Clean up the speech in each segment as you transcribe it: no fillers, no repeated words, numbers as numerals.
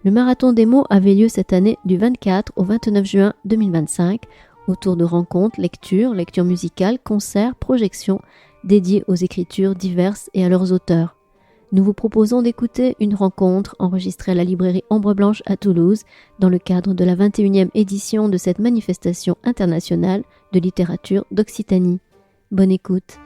Le marathon des mots avait lieu cette année du 24 au 29 juin 2025 autour de rencontres, lectures musicales, concerts, projections dédiées aux écritures diverses et à leurs auteurs. Nous vous proposons d'écouter une rencontre enregistrée à la librairie Ombre Blanche à Toulouse dans le cadre de la 21e édition de cette manifestation internationale de littérature d'Occitanie. Bonne écoute.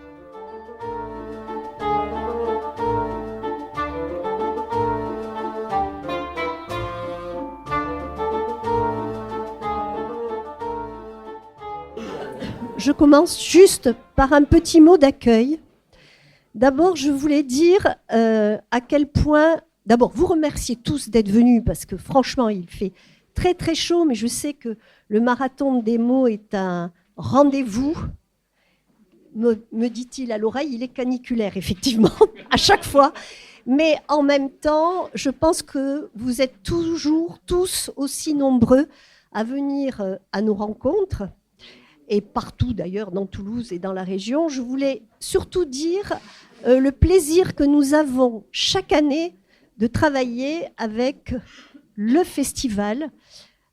Je commence juste par un petit mot d'accueil. D'abord, je voulais dire à quel point... D'abord, vous remercier tous d'être venus parce que franchement, il fait très très chaud, mais je sais que le marathon des mots est un rendez-vous. Me dit-il à l'oreille, il est caniculaire, effectivement, à chaque fois. Mais en même temps, je pense que vous êtes toujours tous aussi nombreux à venir à nos rencontres, et partout d'ailleurs dans Toulouse et dans la région. Je voulais surtout dire le plaisir que nous avons chaque année de travailler avec le festival.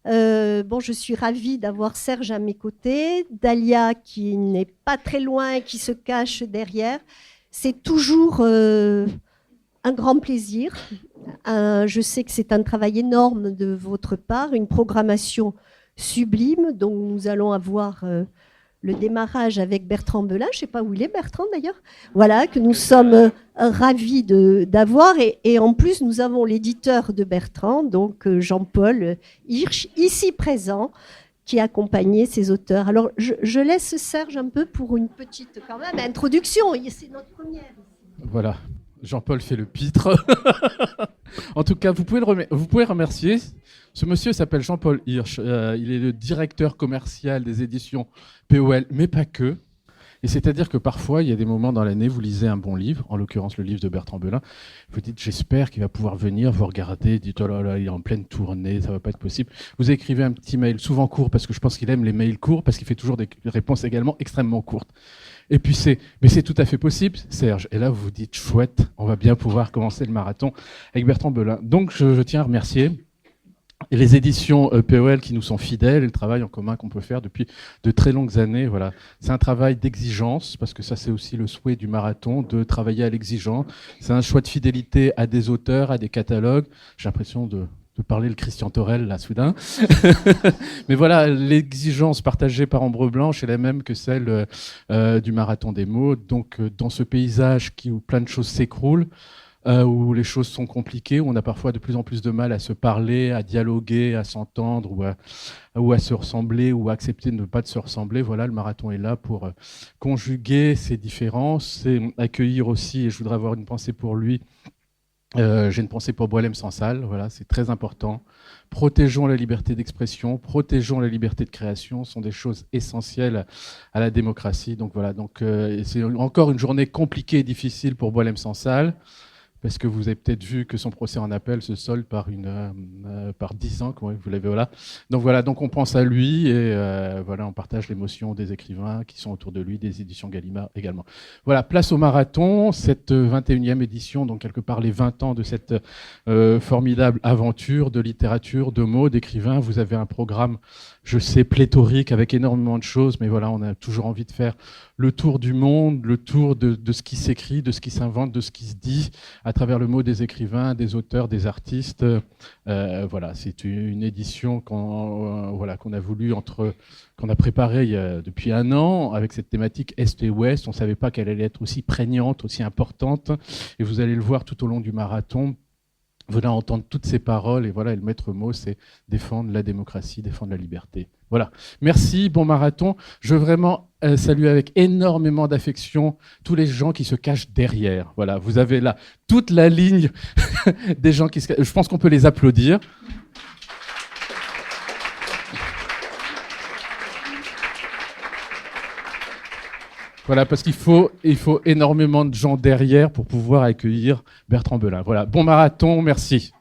Je suis ravie d'avoir Serge à mes côtés, Dalia qui n'est pas très loin et qui se cache derrière. C'est toujours un grand plaisir. Je sais que c'est un travail énorme de votre part, une programmation sublime dont nous allons avoir le démarrage avec Bertrand Belin. Je ne sais pas où il est, Bertrand d'ailleurs. Voilà, que nous sommes ravis d'avoir. Et en plus, nous avons l'éditeur de Bertrand, donc Jean-Paul Hirsch, ici présent, qui a accompagné ses auteurs. Alors, je laisse Serge un peu pour une petite quand même introduction. C'est notre première. Voilà, Jean-Paul fait le pitre. En tout cas, vous pouvez remercier. Ce monsieur s'appelle Jean-Paul Hirsch. Il est le directeur commercial des éditions POL, mais pas que. Et c'est-à-dire que parfois, il y a des moments dans l'année, vous lisez un bon livre, en l'occurrence le livre de Bertrand Belin, vous dites, j'espère qu'il va pouvoir venir, vous regardez, dites, oh là là, il est en pleine tournée, ça va pas être possible. Vous écrivez un petit mail, souvent court, parce que je pense qu'il aime les mails courts, parce qu'il fait toujours des réponses également extrêmement courtes. Et puis mais c'est tout à fait possible, Serge. Et là, vous vous dites, chouette, on va bien pouvoir commencer le marathon avec Bertrand Belin. Donc, je tiens à remercier les éditions POL qui nous sont fidèles et le travail en commun qu'on peut faire depuis de très longues années. Voilà. C'est un travail d'exigence, parce que ça, c'est aussi le souhait du marathon, de travailler à l'exigence. C'est un choix de fidélité à des auteurs, à des catalogues. J'ai l'impression de parler le Christian Torel, là, soudain. Mais voilà, l'exigence partagée par Ombre Blanche est la même que celle du marathon des mots. Donc, dans ce paysage où plein de choses s'écroulent, où les choses sont compliquées, où on a parfois de plus en plus de mal à se parler, à dialoguer, à s'entendre, ou à se ressembler, ou à accepter de ne pas se ressembler. Voilà, le marathon est là pour conjuguer ces différences et accueillir aussi, et je voudrais avoir une pensée pour lui, j'ai une pensée pour Boualem Sansal, voilà, c'est très important. Protégeons la liberté d'expression, protégeons la liberté de création, sont des choses essentielles à la démocratie. Donc voilà, c'est encore une journée compliquée et difficile pour Boualem Sansal, parce que vous avez peut-être vu que son procès en appel se solde par 10 ans, vous l'avez, voilà. Donc on pense à lui et voilà, on partage l'émotion des écrivains qui sont autour de lui, des éditions Gallimard également. Voilà, place au marathon, cette 21e édition, donc quelque part les 20 ans de cette formidable aventure de littérature, de mots, d'écrivains. Vous avez un programme, je sais, pléthorique avec énormément de choses, mais voilà, on a toujours envie de faire le tour du monde, le tour de ce qui s'écrit, de ce qui s'invente, de ce qui se dit à travers le mot des écrivains, des auteurs, des artistes. Voilà, c'est une édition qu'on a voulu qu'on a préparée depuis un an avec cette thématique Est et Ouest. On ne savait pas qu'elle allait être aussi prégnante, aussi importante. Et vous allez le voir tout au long du marathon. Vous allez entendre toutes ces paroles et voilà, le maître mot, c'est défendre la démocratie, défendre la liberté. Voilà. Merci, bon marathon. Je veux vraiment saluer avec énormément d'affection tous les gens qui se cachent derrière. Voilà, vous avez là toute la ligne des gens qui se cachent. Je pense qu'on peut les applaudir. Voilà, parce qu'il faut énormément de gens derrière pour pouvoir accueillir Bertrand Belin. Voilà, bon marathon, merci.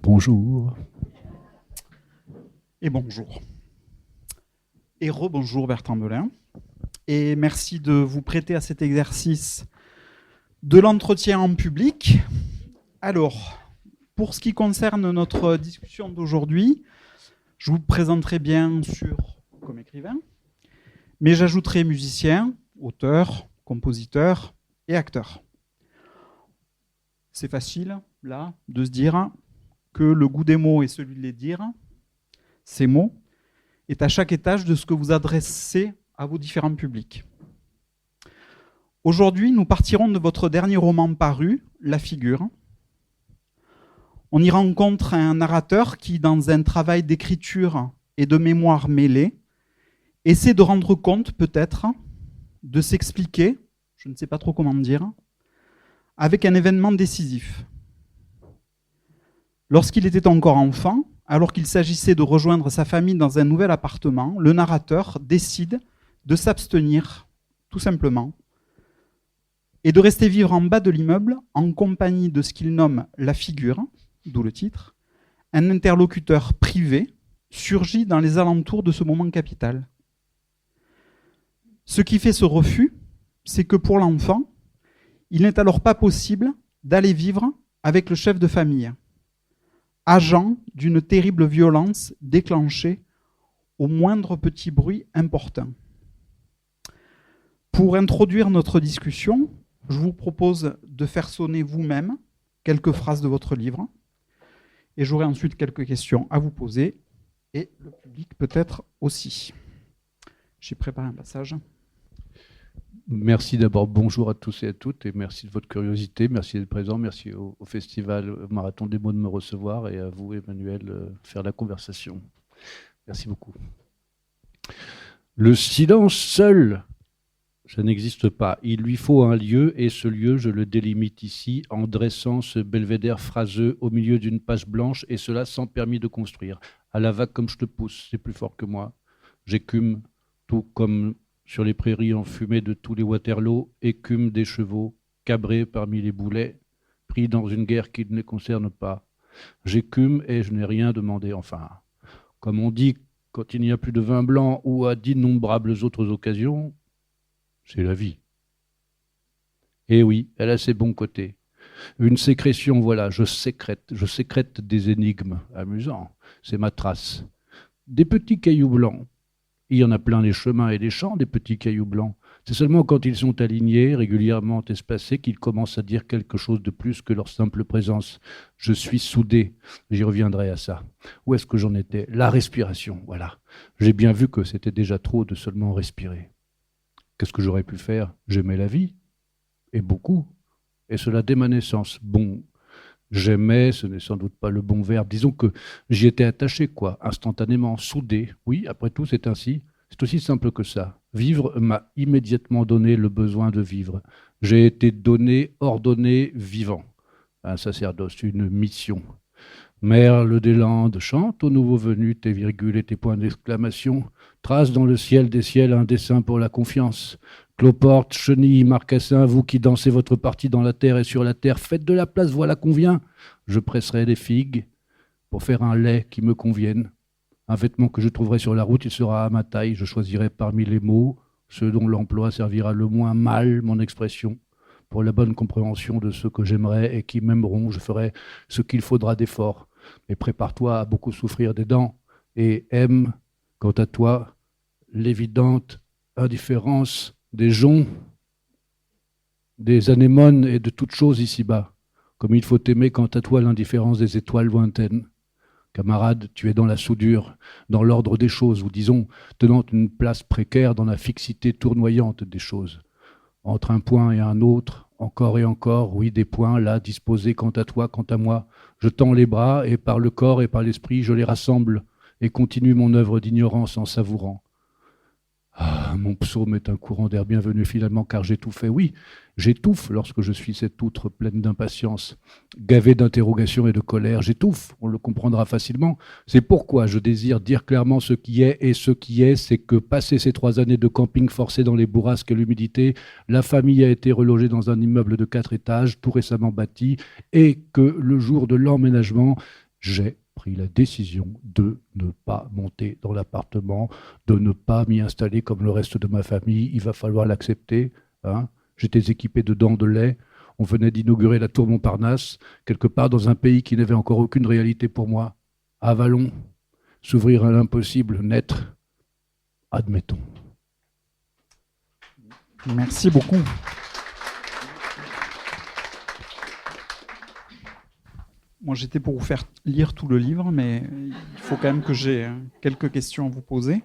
Bonjour. Et bonjour. Et rebonjour Bertrand Belin. Et merci de vous prêter à cet exercice de l'entretien en public. Alors, pour ce qui concerne notre discussion d'aujourd'hui, je vous présenterai bien sûr comme écrivain, mais j'ajouterai musicien, auteur, compositeur et acteur. C'est facile, là, de se dire que le goût des mots est celui de les dire. Ces mots est à chaque étage de ce que vous adressez à vos différents publics. Aujourd'hui, nous partirons de votre dernier roman paru, La Figure. On y rencontre un narrateur qui, dans un travail d'écriture et de mémoire mêlée, essaie de rendre compte, peut-être, de s'expliquer, je ne sais pas trop comment dire, avec un événement décisif. Lorsqu'il était encore enfant, alors qu'il s'agissait de rejoindre sa famille dans un nouvel appartement, le narrateur décide de s'abstenir, tout simplement, et de rester vivre en bas de l'immeuble en compagnie de ce qu'il nomme la figure, d'où le titre, un interlocuteur privé surgit dans les alentours de ce moment capital. Ce qui fait ce refus, c'est que pour l'enfant, il n'est alors pas possible d'aller vivre avec le chef de famille, agent d'une terrible violence déclenchée au moindre petit bruit important. Pour introduire notre discussion, je vous propose de faire sonner vous-même quelques phrases de votre livre, et j'aurai ensuite quelques questions à vous poser, et le public peut-être aussi. J'ai préparé un passage. Merci d'abord, bonjour à tous et à toutes, et merci de votre curiosité, merci d'être présent, merci au Festival Marathon des mots de me recevoir, et à vous, Emmanuel, faire la conversation. Merci beaucoup. Le silence seul, ça n'existe pas. Il lui faut un lieu, et ce lieu, je le délimite ici, en dressant ce belvédère phraseux au milieu d'une page blanche, et cela sans permis de construire. À la vague comme je te pousse, c'est plus fort que moi. J'écume, tout comme sur les prairies enfumées de tous les Waterloo, écume des chevaux, cabrés parmi les boulets, pris dans une guerre qui ne les concerne pas. J'écume et je n'ai rien demandé. Enfin, comme on dit, quand il n'y a plus de vin blanc ou à d'innombrables autres occasions, c'est la vie. Et oui, elle a ses bons côtés. Une sécrétion, voilà, je sécrète des énigmes. Amusant, c'est ma trace. Des petits cailloux blancs. Il y en a plein les chemins et les champs, des petits cailloux blancs. C'est seulement quand ils sont alignés, régulièrement espacés, qu'ils commencent à dire quelque chose de plus que leur simple présence. Je suis soudé, j'y reviendrai à ça. Où est-ce que j'en étais? La respiration, voilà. J'ai bien vu que c'était déjà trop de seulement respirer. Qu'est-ce que j'aurais pu faire? J'aimais la vie, et beaucoup, et cela dès ma naissance. Bon, j'aimais, ce n'est sans doute pas le bon verbe, disons que j'y étais attaché, quoi, instantanément, soudé. Oui, après tout, c'est ainsi, c'est aussi simple que ça. Vivre m'a immédiatement donné le besoin de vivre. J'ai été donné, ordonné, vivant. Un sacerdoce, une mission. Merle des Landes, chante aux nouveaux venus tes virgules et tes points d'exclamation. Trace dans le ciel des ciels un dessin pour la confiance. Cloporte, chenille, marcassin, vous qui dansez votre partie dans la terre et sur la terre, faites de la place, voilà qu'on vient. Je presserai des figues pour faire un lait qui me convienne. Un vêtement que je trouverai sur la route, il sera à ma taille. Je choisirai parmi les mots ceux dont l'emploi servira le moins mal mon expression. Pour la bonne compréhension de ceux que j'aimerais et qui m'aimeront, je ferai ce qu'il faudra d'effort. Mais prépare-toi à beaucoup souffrir des dents et aime, quant à toi, l'évidente indifférence des joncs, des anémones et de toutes choses ici-bas, comme il faut aimer quant à toi l'indifférence des étoiles lointaines. Camarade, tu es dans la soudure, dans l'ordre des choses, ou disons, tenant une place précaire dans la fixité tournoyante des choses. Entre un point et un autre, encore et encore, oui, des points là, disposés quant à toi, quant à moi. Je tends les bras, et par le corps et par l'esprit, je les rassemble, et continue mon œuvre d'ignorance en savourant. Ah, mon psaume est un courant d'air bienvenu finalement, car j'étouffais. Oui, j'étouffe lorsque je suis cette outre pleine d'impatience, gavée d'interrogations et de colère. J'étouffe, on le comprendra facilement. C'est pourquoi je désire dire clairement ce qui est, et ce qui est, c'est que, passé ces 3 années de camping forcé dans les bourrasques et l'humidité, la famille a été relogée dans un immeuble de 4 étages, tout récemment bâti, et que le jour de l'emménagement, j'ai pris la décision de ne pas monter dans l'appartement, de ne pas m'y installer comme le reste de ma famille. Il va falloir l'accepter. Hein. J'étais équipé de dents de lait. On venait d'inaugurer la tour Montparnasse, quelque part dans un pays qui n'avait encore aucune réalité pour moi. Avalons, s'ouvrir à l'impossible, naître, admettons. Merci beaucoup. Moi, j'étais pour vous faire lire tout le livre, mais il faut quand même que j'ai quelques questions à vous poser.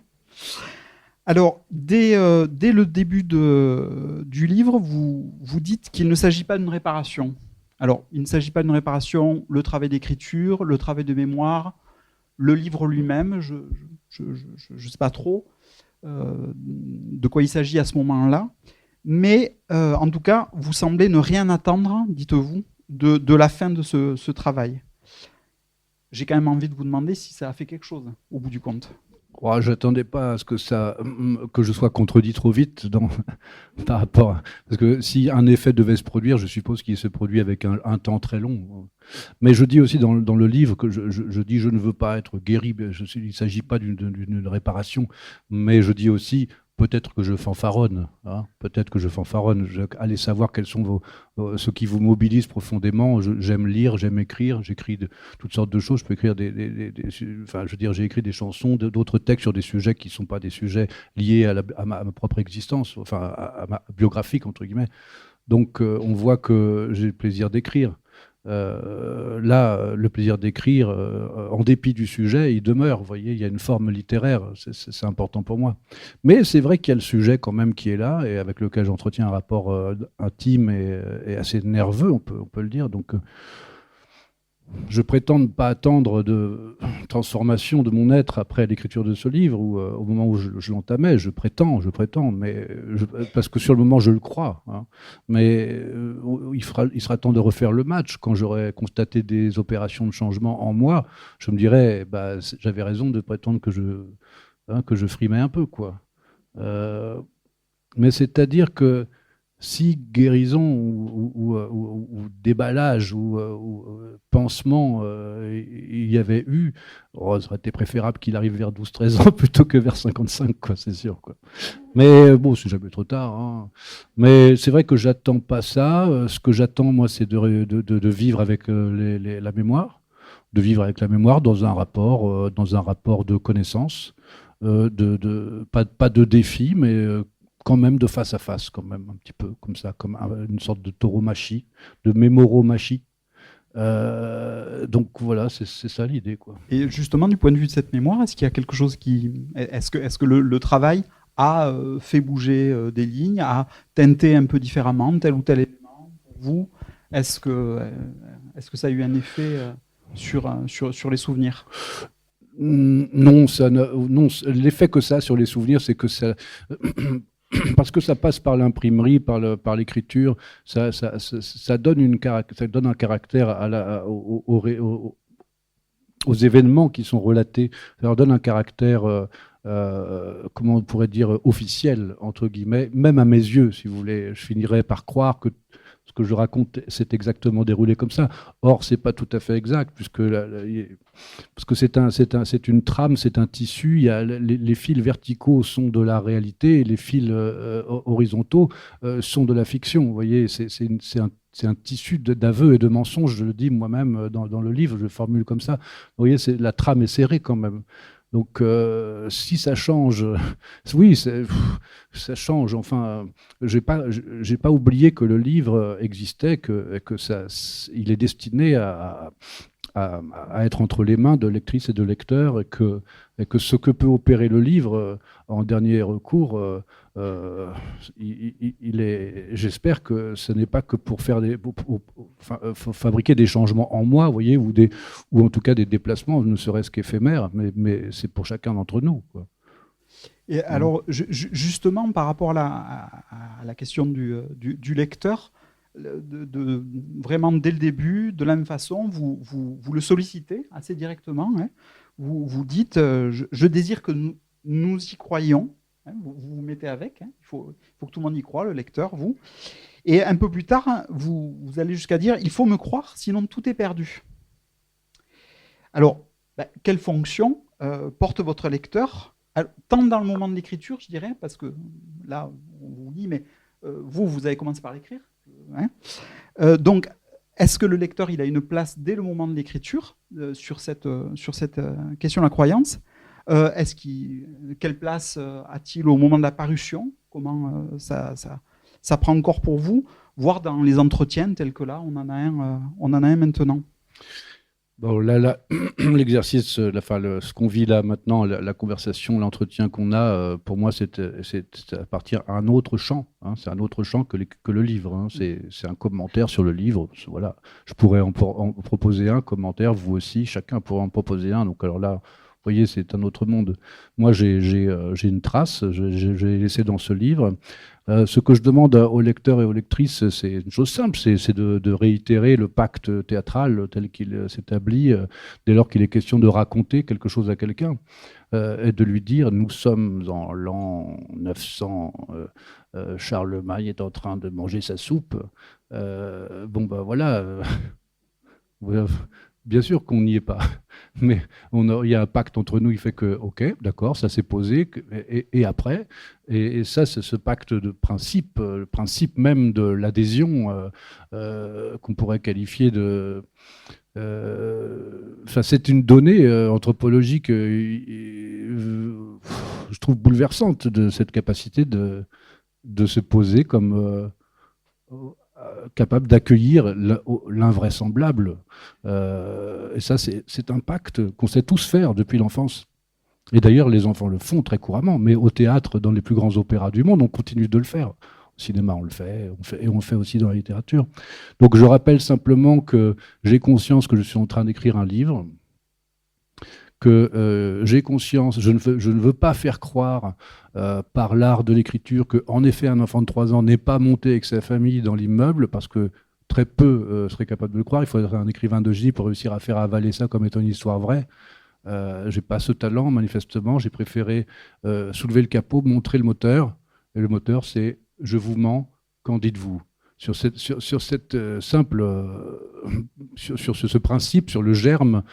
Alors, dès le début du livre, vous dites qu'il ne s'agit pas d'une réparation. Alors, il ne s'agit pas d'une réparation, le travail d'écriture, le travail de mémoire, le livre lui-même, je ne sais pas trop de quoi il s'agit à ce moment-là. Mais en tout cas, vous semblez ne rien attendre, dites-vous, de la fin de ce travail. J'ai quand même envie de vous demander si ça a fait quelque chose, au bout du compte. Oh, je n'attendais pas à ce que je sois contredit trop vite par rapport parce que si un effet devait se produire, je suppose qu'il se produit avec un temps très long. Mais je dis aussi dans le livre que je dis je ne veux pas être guéri, il ne s'agit pas d'une réparation, mais je dis aussi peut-être que je fanfaronne. Hein, peut-être que je fanfaronne. Allez savoir quels sont ce qui vous mobilise profondément. J'aime lire, j'aime écrire. J'écris toutes sortes de choses. Je peux écrire j'ai écrit des chansons, d'autres textes sur des sujets qui ne sont pas des sujets liés à ma propre existence, enfin à ma biographique entre guillemets. Donc on voit que j'ai le plaisir d'écrire. Là, le plaisir d'écrire, en dépit du sujet, il demeure. Vous voyez, il y a une forme littéraire, c'est important pour moi. Mais c'est vrai qu'il y a le sujet quand même qui est là et avec lequel j'entretiens un rapport intime et assez nerveux, on peut le dire. Donc, je prétends ne pas attendre de transformation de mon être après l'écriture de ce livre ou au moment où je l'entamais. Je prétends, mais parce que sur le moment, je le crois. Hein. Mais il sera temps de refaire le match. Quand j'aurai constaté des opérations de changement en moi, je me dirai, j'avais raison de prétendre que je frimais un peu, quoi. Mais c'est-à-dire que si guérison ou déballage ou pansement il y avait eu, ça aurait été préférable qu'il arrive vers 12-13 ans plutôt que vers 55, quoi, c'est sûr. Quoi. Mais bon, c'est jamais trop tard. Hein. Mais c'est vrai que j'attends pas ça. Ce que j'attends, moi, c'est de vivre avec la mémoire, de vivre avec la mémoire dans un rapport de connaissance, pas de défi, mais quand même de face à face, quand même, un petit peu comme ça, comme une sorte de tauromachie, de mémoromachie. Donc voilà, c'est ça l'idée, quoi. Et justement, du point de vue de cette mémoire, est-ce qu'il y a quelque chose est-ce que le travail a fait bouger des lignes, a teinté un peu différemment tel ou tel élément pour vous? Est-ce que ça a eu un effet sur les souvenirs? Non, l'effet que ça a sur les souvenirs, c'est que ça... Parce que ça passe par l'imprimerie, par l'écriture, ça donne un caractère aux événements qui sont relatés. Ça leur donne un caractère, comment on pourrait dire, officiel, entre guillemets, même à mes yeux, si vous voulez. Je finirais par croire que ce que je raconte s'est exactement déroulé comme ça. Or, c'est pas tout à fait exact, parce que c'est une trame, c'est un tissu. Il y a les fils verticaux sont de la réalité, et les fils horizontaux sont de la fiction. Vous voyez, c'est un tissu d'aveux et de mensonges. Je le dis moi-même dans le livre, je le formule comme ça. Vous voyez, la trame est serrée quand même. Donc, si ça change, oui, ça change. Enfin, j'ai pas oublié que le livre existait, il est destiné à être entre les mains de lectrices et de lecteurs, et que ce que peut opérer le livre en dernier recours, j'espère que ce n'est pas que pour fabriquer des changements en moi, vous voyez, ou en tout cas des déplacements, ne serait-ce qu'éphémères, mais c'est pour chacun d'entre nous, quoi. Et alors, justement, par rapport à la question du lecteur, vraiment dès le début, de la même façon, vous le sollicitez assez directement. Hein. Vous dites je désire que nous y croyions. Hein, vous vous mettez avec. Hein. Il faut que tout le monde y croie, le lecteur, vous. Et un peu plus tard, vous allez jusqu'à dire il faut me croire, sinon tout est perdu. Alors, quelle fonction porte votre lecteur, tant dans le moment de l'écriture, je dirais, parce que là, on vous lit, mais vous avez commencé par l'écrire. Hein, donc, est-ce que le lecteur il a une place dès le moment de l'écriture sur cette question de la croyance quelle place a-t-il au moment de la parution? Comment ça prend corps pour vous, voire dans les entretiens tels que là, on en a un maintenant. Bon, là l'exercice, ce qu'on vit là maintenant, la conversation, l'entretien qu'on a, pour moi, c'est appartient à un autre champ. Hein, c'est un autre champ que le livre. Hein, c'est un commentaire sur le livre. Voilà. Je pourrais en proposer un commentaire, vous aussi, chacun pourrait en proposer un. Donc alors là, vous voyez, c'est un autre monde. Moi, j'ai une trace, j'ai laissé dans ce livre. Ce que je demande aux lecteurs et aux lectrices, c'est une chose simple, c'est de réitérer le pacte théâtral tel qu'il s'établit dès lors qu'il est question de raconter quelque chose à quelqu'un et de lui dire « nous sommes en l'an 900, Charlemagne est en train de manger sa soupe ». Bon, ben voilà, bien sûr qu'on n'y est pas, mais il y a un pacte entre nous, il fait que, ok, d'accord, ça s'est posé, et après, et ça, c'est ce pacte de principe, le principe même de l'adhésion qu'on pourrait qualifier de... c'est une donnée anthropologique, je trouve bouleversante, de cette capacité de se poser comme... capable d'accueillir l'invraisemblable. Et ça, c'est un pacte qu'on sait tous faire depuis l'enfance. Et d'ailleurs, les enfants le font très couramment, mais au théâtre, dans les plus grands opéras du monde, on continue de le faire. Au cinéma, on le fait, et on le fait aussi dans la littérature. Donc je rappelle simplement que j'ai conscience que je suis en train d'écrire un livre, que j'ai conscience, je ne veux pas faire croire par l'art de l'écriture qu'en effet un enfant de 3 ans n'est pas monté avec sa famille dans l'immeuble, parce que très peu seraient capables de le croire. Il faudrait un écrivain de génie pour réussir à faire avaler ça comme étant une histoire vraie. J'ai pas ce talent, manifestement. J'ai préféré soulever le capot, montrer le moteur. Et le moteur, c'est « je vous mens, qu'en dites-vous » sur cette simple, sur ce principe, sur le germe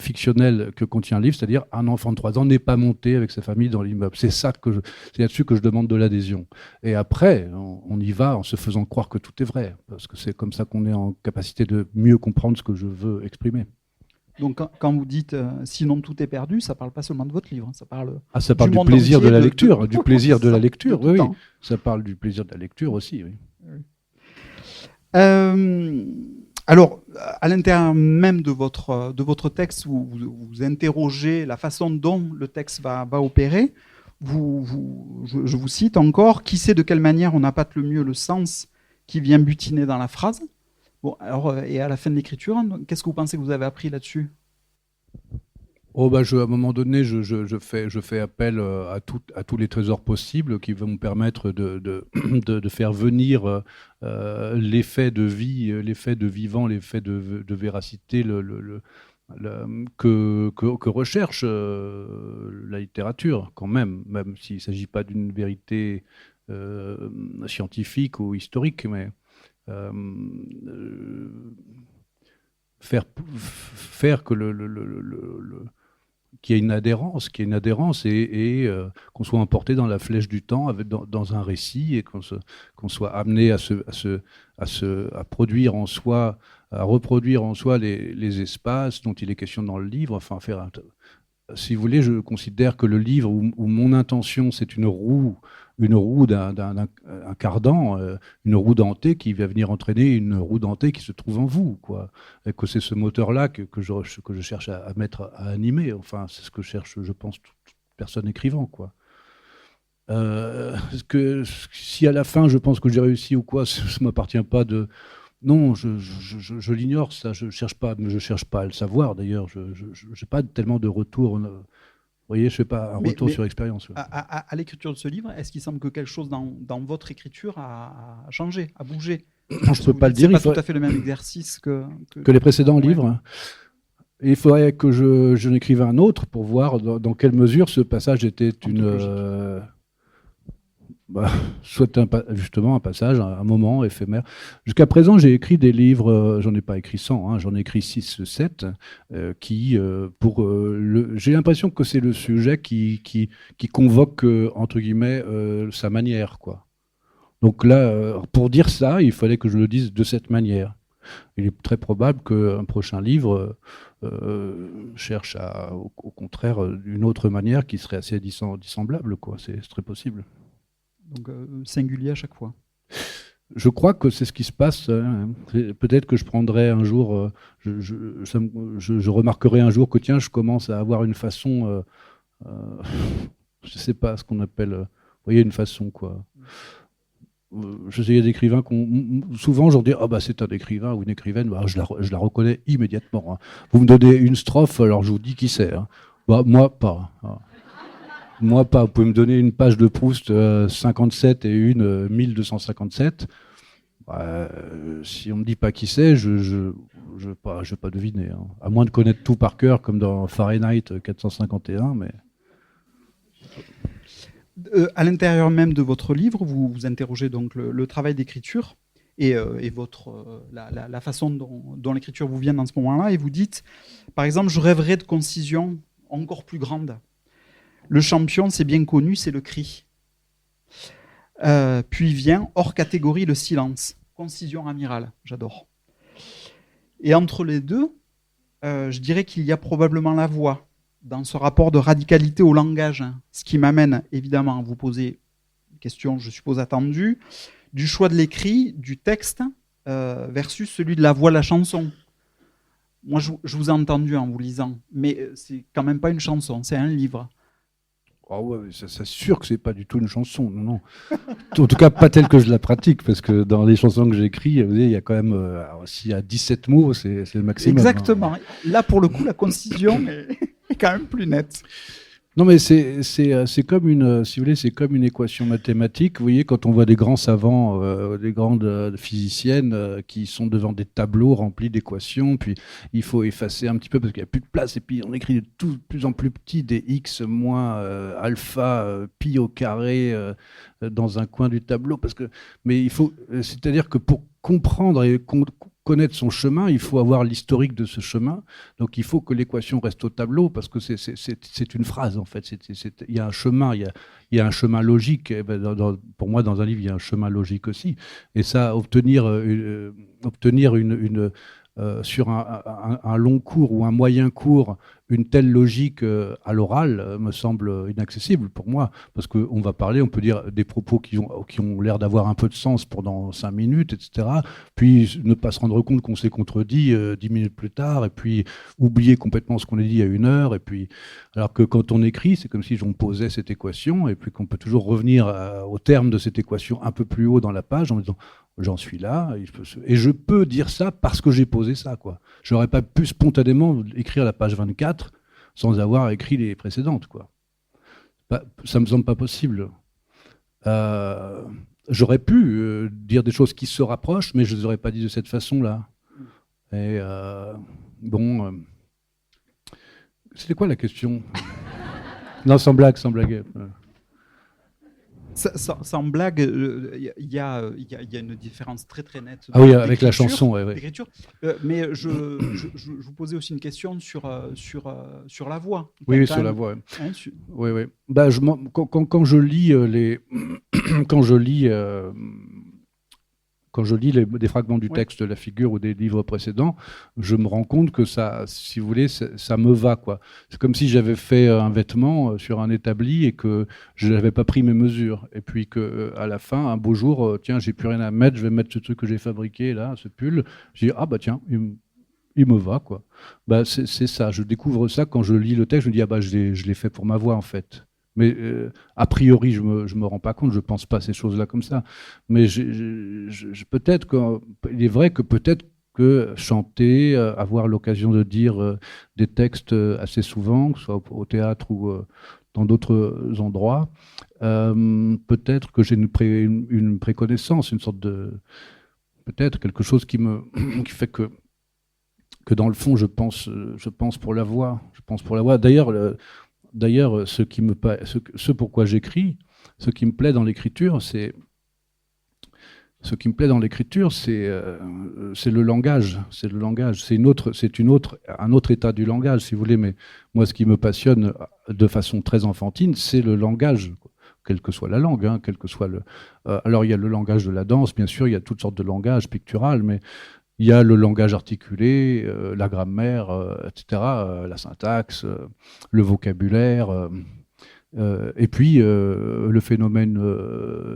fictionnel que contient le livre, c'est-à-dire un enfant de 3 ans n'est pas monté avec sa famille dans l'immeuble. C'est là-dessus que je demande de l'adhésion. Et après, on y va en se faisant croire que tout est vrai, parce que c'est comme ça qu'on est en capacité de mieux comprendre ce que je veux exprimer. Donc quand vous dites sinon tout est perdu, ça ne parle pas seulement de votre livre, ça parle du plaisir de la lecture, du plaisir de la lecture, oui. Ça parle du plaisir de la lecture aussi, oui. Alors, à l'intérieur même de votre texte, vous interrogez la façon dont le texte va opérer. Je vous cite encore, « Qui sait de quelle manière on appâte le mieux le sens qui vient butiner dans la phrase ?» Bon, alors, et à la fin de l'écriture, qu'est-ce que vous pensez que vous avez appris là-dessus ? À un moment donné, je fais appel à tous les trésors possibles qui vont me permettre de faire venir l'effet de vie, l'effet de vivant, l'effet de véracité que recherche la littérature, quand même s'il ne s'agit pas d'une vérité scientifique ou historique, mais faire que qu'il y ait une adhérence, et qu'on soit emporté dans la flèche du temps, dans un récit, et qu'on soit amené à produire en soi, à reproduire en soi les espaces dont il est question dans le livre. Enfin, si vous voulez, je considère que le livre, où mon intention, c'est une roue d'un cardan, une roue dentée qui va venir entraîner une roue dentée qui se trouve en vous, quoi. Et que c'est ce moteur-là que je cherche à animer. Enfin, c'est ce que cherche, je pense, toute personne écrivant, quoi. Si à la fin, je pense que j'ai réussi ou quoi, ça ne m'appartient pas de... Non, je l'ignore, ça. Je cherche pas à le savoir, d'ailleurs. Je n'ai pas tellement de retour... Vous voyez, je ne fais pas un retour sur expérience. Ouais. À l'écriture de ce livre, est-ce qu'il semble que quelque chose dans votre écriture a changé, a bougé ? Je ne peux pas le dire. Ce n'est pas tout à fait le même exercice que les précédents livres. Et il faudrait que je n'écrive un autre pour voir dans quelle mesure ce passage était soit justement un passage, un moment éphémère. Jusqu'à présent, j'ai écrit des livres, j'en ai pas écrit 100, hein, j'en ai écrit 6, 7, j'ai l'impression que c'est le sujet qui convoque, entre guillemets, sa manière, quoi. Donc là, pour dire ça, il fallait que je le dise de cette manière. Il est très probable qu'un prochain livre cherche au contraire une autre manière qui serait assez dissemblable, quoi. C'est très possible. Donc singulier à chaque fois. Je crois que c'est ce qui se passe. Hein. Peut-être que je prendrai un jour, je remarquerai un jour que tiens, je commence à avoir une façon, je ne sais pas ce qu'on appelle, vous voyez, une façon, quoi. Je sais, il y a des écrivains souvent je leur dis ah bah c'est un écrivain ou une écrivaine, bah, je la reconnais immédiatement. Hein. Vous me donnez une strophe, alors je vous dis qui c'est. Hein. Bah, moi pas. Hein. Moi pas. Vous pouvez me donner une page de Proust 57 et une 1257. Bah, si on me dit pas qui c'est, je vais pas deviner. Hein. À moins de connaître tout par cœur, comme dans Fahrenheit 451, mais. À l'intérieur même de votre livre, vous interrogez donc le travail d'écriture et la façon dont l'écriture vous vient dans ce moment-là, et vous dites, par exemple, je rêverais de concision encore plus grande. Le champion, c'est bien connu, c'est le cri. Puis vient, hors catégorie, le silence. Concision amirale, j'adore. Et entre les deux, je dirais qu'il y a probablement la voix, dans ce rapport de radicalité au langage, hein, ce qui m'amène évidemment à vous poser une question, je suppose, attendue, du choix de l'écrit, du texte, versus celui de la voix, la chanson. Moi, je vous ai entendu en vous lisant, mais c'est quand même pas une chanson, c'est un livre. Ah ouais, c'est sûr que c'est pas du tout une chanson, non. En tout cas, pas telle que je la pratique, parce que dans les chansons que j'écris, il y a quand même, s'il y a 17 mots, c'est le maximum. Exactement. Hein. Là, pour le coup, la concision est quand même plus nette. Non, mais c'est comme une, si vous voulez, c'est comme une équation mathématique. Vous voyez, quand on voit des grands savants, des grandes physiciennes qui sont devant des tableaux remplis d'équations, puis il faut effacer un petit peu parce qu'il n'y a plus de place, et puis on écrit de plus en plus petit des x moins alpha pi au carré dans un coin du tableau, mais il faut, c'est-à-dire que pour comprendre et connaître son chemin, il faut avoir l'historique de ce chemin. Donc il faut que l'équation reste au tableau, parce que c'est une phrase en fait. Il y a un chemin, il y a un chemin logique. Et ben, pour moi, dans un livre, il y a un chemin logique aussi. Et ça, obtenir sur un long cours ou un moyen cours, une telle logique à l'oral me semble inaccessible pour moi, parce qu'on va parler, on peut dire des propos qui ont l'air d'avoir un peu de sens pendant 5 minutes, etc. Puis ne pas se rendre compte qu'on s'est contredit 10 minutes plus tard, et puis oublier complètement ce qu'on a dit à 1 heure, et puis alors que quand on écrit, c'est comme si on posait cette équation, et puis qu'on peut toujours revenir au terme de cette équation un peu plus haut dans la page en disant j'en suis là, et je peux dire ça parce que j'ai posé ça, quoi. Je n'aurais pas pu spontanément écrire la page 24 sans avoir écrit les précédentes, quoi. Ça me semble pas possible. J'aurais pu dire des choses qui se rapprochent, mais je ne les aurais pas dit de cette façon-là. Et c'était quoi la question? Non, sans blague. Sans blague, il y a une différence très très nette. Ah oui, avec la chanson, ouais. Mais je vous posais aussi une question sur la voix. Oui, sur la voix. Hein, oui. Bah, quand je lis des fragments du texte de La Figure ou des livres précédents, je me rends compte que ça, si vous voulez, ça me va, quoi. C'est comme si j'avais fait un vêtement sur un établi et que je n'avais pas pris mes mesures. Et puis qu'à la fin, un beau jour, tiens, j'ai plus rien à mettre, je vais mettre ce truc que j'ai fabriqué là, ce pull. Je dis, ah bah tiens, il me va, quoi. Bah, c'est ça, je découvre ça quand je lis le texte, je me dis, ah bah je l'ai fait pour ma voix, en fait. Mais a priori, je me rends pas compte, je pense pas à ces choses-là comme ça. Mais peut-être qu'il est vrai que peut-être que chanter, avoir l'occasion de dire des textes assez souvent, que ce soit au théâtre ou dans d'autres endroits, peut-être que j'ai une préconnaissance, une sorte de, peut-être quelque chose qui fait que dans le fond, je pense pour la voix. Je pense pour la voix. D'ailleurs, ce pourquoi j'écris, ce qui me plaît dans l'écriture, c'est le langage. C'est le langage. Un autre état du langage, si vous voulez. Mais moi, ce qui me passionne de façon très enfantine, c'est le langage, quelle que soit la langue, hein, quel que soit le. Alors, il y a le langage de la danse, bien sûr. Il y a toutes sortes de langages pictural, mais il y a le langage articulé, la grammaire, etc., la syntaxe, le vocabulaire. Et puis, le phénomène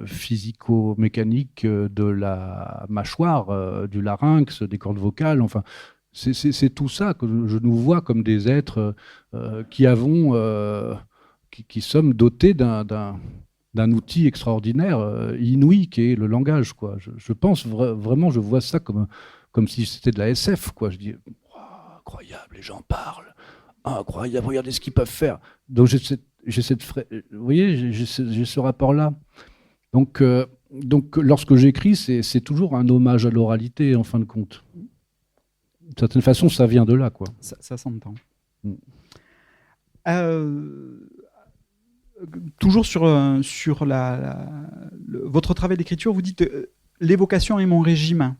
physico-mécanique de la mâchoire, du larynx, des cordes vocales, enfin, c'est tout ça que je nous vois comme des êtres qui sommes dotés d'un outil extraordinaire, inouï, qui est le langage, quoi. Je pense vraiment, je vois ça comme si c'était de la SF, quoi. Je dis, oh, incroyable, les gens parlent, incroyable, regardez ce qu'ils peuvent faire. Donc vous voyez, j'ai ce rapport-là. Donc, lorsque j'écris, c'est toujours un hommage à l'oralité, en fin de compte. De certaine façon, ça vient de là, quoi. Ça s'entend. Toujours sur votre travail d'écriture, vous dites l'évocation est mon régime.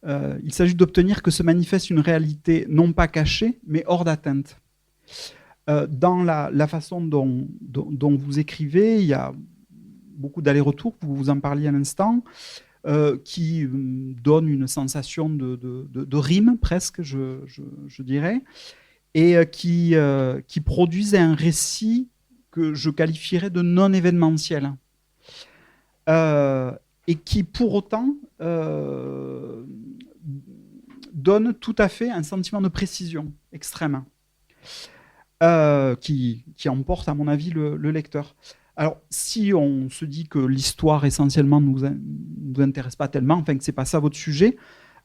Il s'agit d'obtenir que se manifeste une réalité non pas cachée, mais hors d'atteinte. Dans la façon dont vous écrivez, il y a beaucoup d'allers-retours, vous en parliez à l'instant, qui donnent une sensation de rime, presque, je dirais, et qui produisent un récit que je qualifierais de non événementiel. Et qui, pour autant, donne tout à fait un sentiment de précision extrême. Qui emporte, à mon avis, le lecteur. Alors, si on se dit que l'histoire, essentiellement, ne nous intéresse pas tellement, enfin, que ce n'est pas ça votre sujet,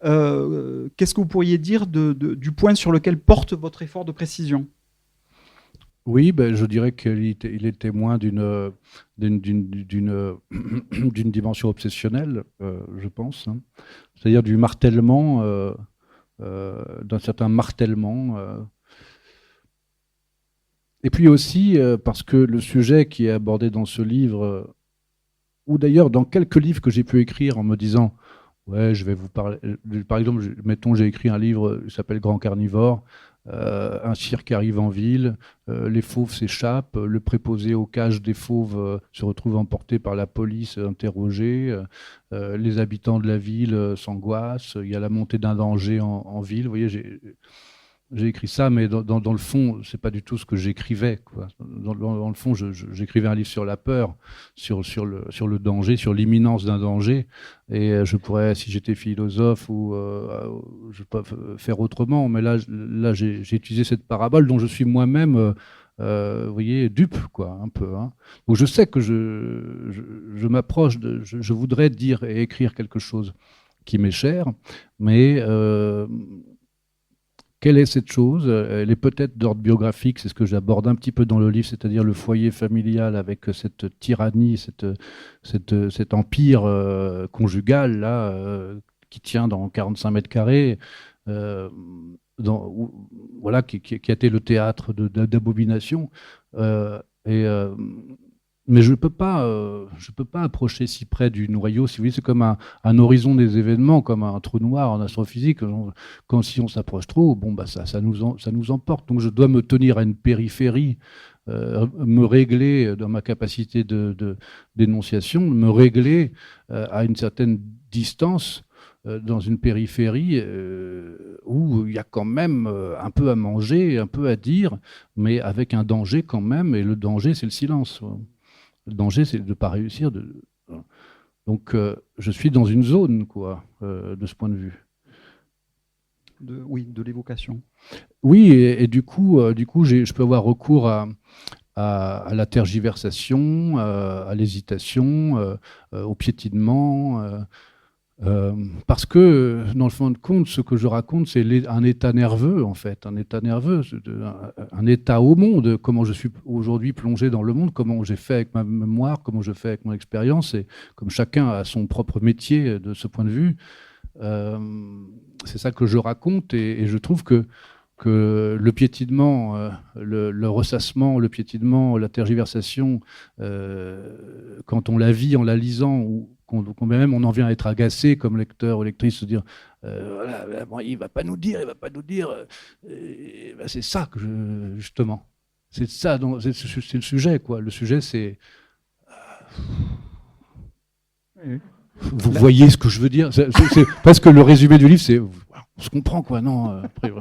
qu'est-ce que vous pourriez dire du point sur lequel porte votre effort de précision ? Oui, je dirais qu'il est témoin d'une dimension obsessionnelle, je pense. Hein. C'est-à-dire du martèlement, d'un certain martèlement. Et puis aussi parce que le sujet qui est abordé dans ce livre, ou d'ailleurs dans quelques livres que j'ai pu écrire en me disant, ouais, je vais vous parler. Par exemple, mettons, j'ai écrit un livre qui s'appelle Grand Carnivore. Un cirque arrive en ville, les fauves s'échappent, le préposé aux cages des fauves se retrouve emporté par la police, interrogé, les habitants de la ville s'angoissent, il y a la montée d'un danger en ville. Vous voyez, j'ai écrit ça, mais dans le fond, c'est pas du tout ce que j'écrivais, quoi. Dans le fond, j'écrivais un livre sur la peur, sur le danger, sur l'imminence d'un danger. Et je pourrais, si j'étais philosophe, je peux faire autrement. Mais là j'ai utilisé cette parabole dont je suis moi-même, vous voyez, dupe, quoi, un peu. Hein. Donc je sais que je m'approche je voudrais dire et écrire quelque chose qui m'est cher, mais quelle est cette chose ? Elle est peut-être d'ordre biographique, c'est ce que j'aborde un petit peu dans le livre, c'est-à-dire le foyer familial avec cette tyrannie, cet empire conjugal là, qui tient dans 45 mètres carrés, voilà, qui a été le théâtre d'abominations. Mais je peux pas approcher si près du noyau. Si vous voulez, c'est comme un horizon des événements, comme un trou noir en astrophysique. Quand si on s'approche trop, bon ça nous emporte. Donc je dois me tenir à une périphérie, me régler dans ma capacité d'énonciation, me régler à une certaine distance dans une périphérie où il y a quand même un peu à manger, un peu à dire, mais avec un danger quand même. Et le danger, c'est le silence. Le danger, c'est de ne pas réussir. Donc, je suis dans une zone, quoi, de ce point de vue. De l'évocation. Oui, et du coup, je peux avoir recours à la tergiversation, à l'hésitation, au piétinement. Parce que, dans le fond de compte, ce que je raconte, c'est un état nerveux, en fait, un état nerveux, un état au monde, comment je suis aujourd'hui plongé dans le monde, comment j'ai fait avec ma mémoire, comment je fais avec mon expérience, et comme chacun a son propre métier de ce point de vue, c'est ça que je raconte, et je trouve que que le piétinement, le ressassement, le piétinement, la tergiversation, quand on la vit en la lisant, ou quand même on en vient à être agacé comme lecteur ou lectrice, se dire voilà, bon, il va pas nous dire, ben c'est ça que justement, c'est ça, c'est le sujet, quoi. Le sujet, c'est vous voyez ce que je veux dire, c'est parce que le résumé du livre, c'est on se comprend, quoi, non après, ouais.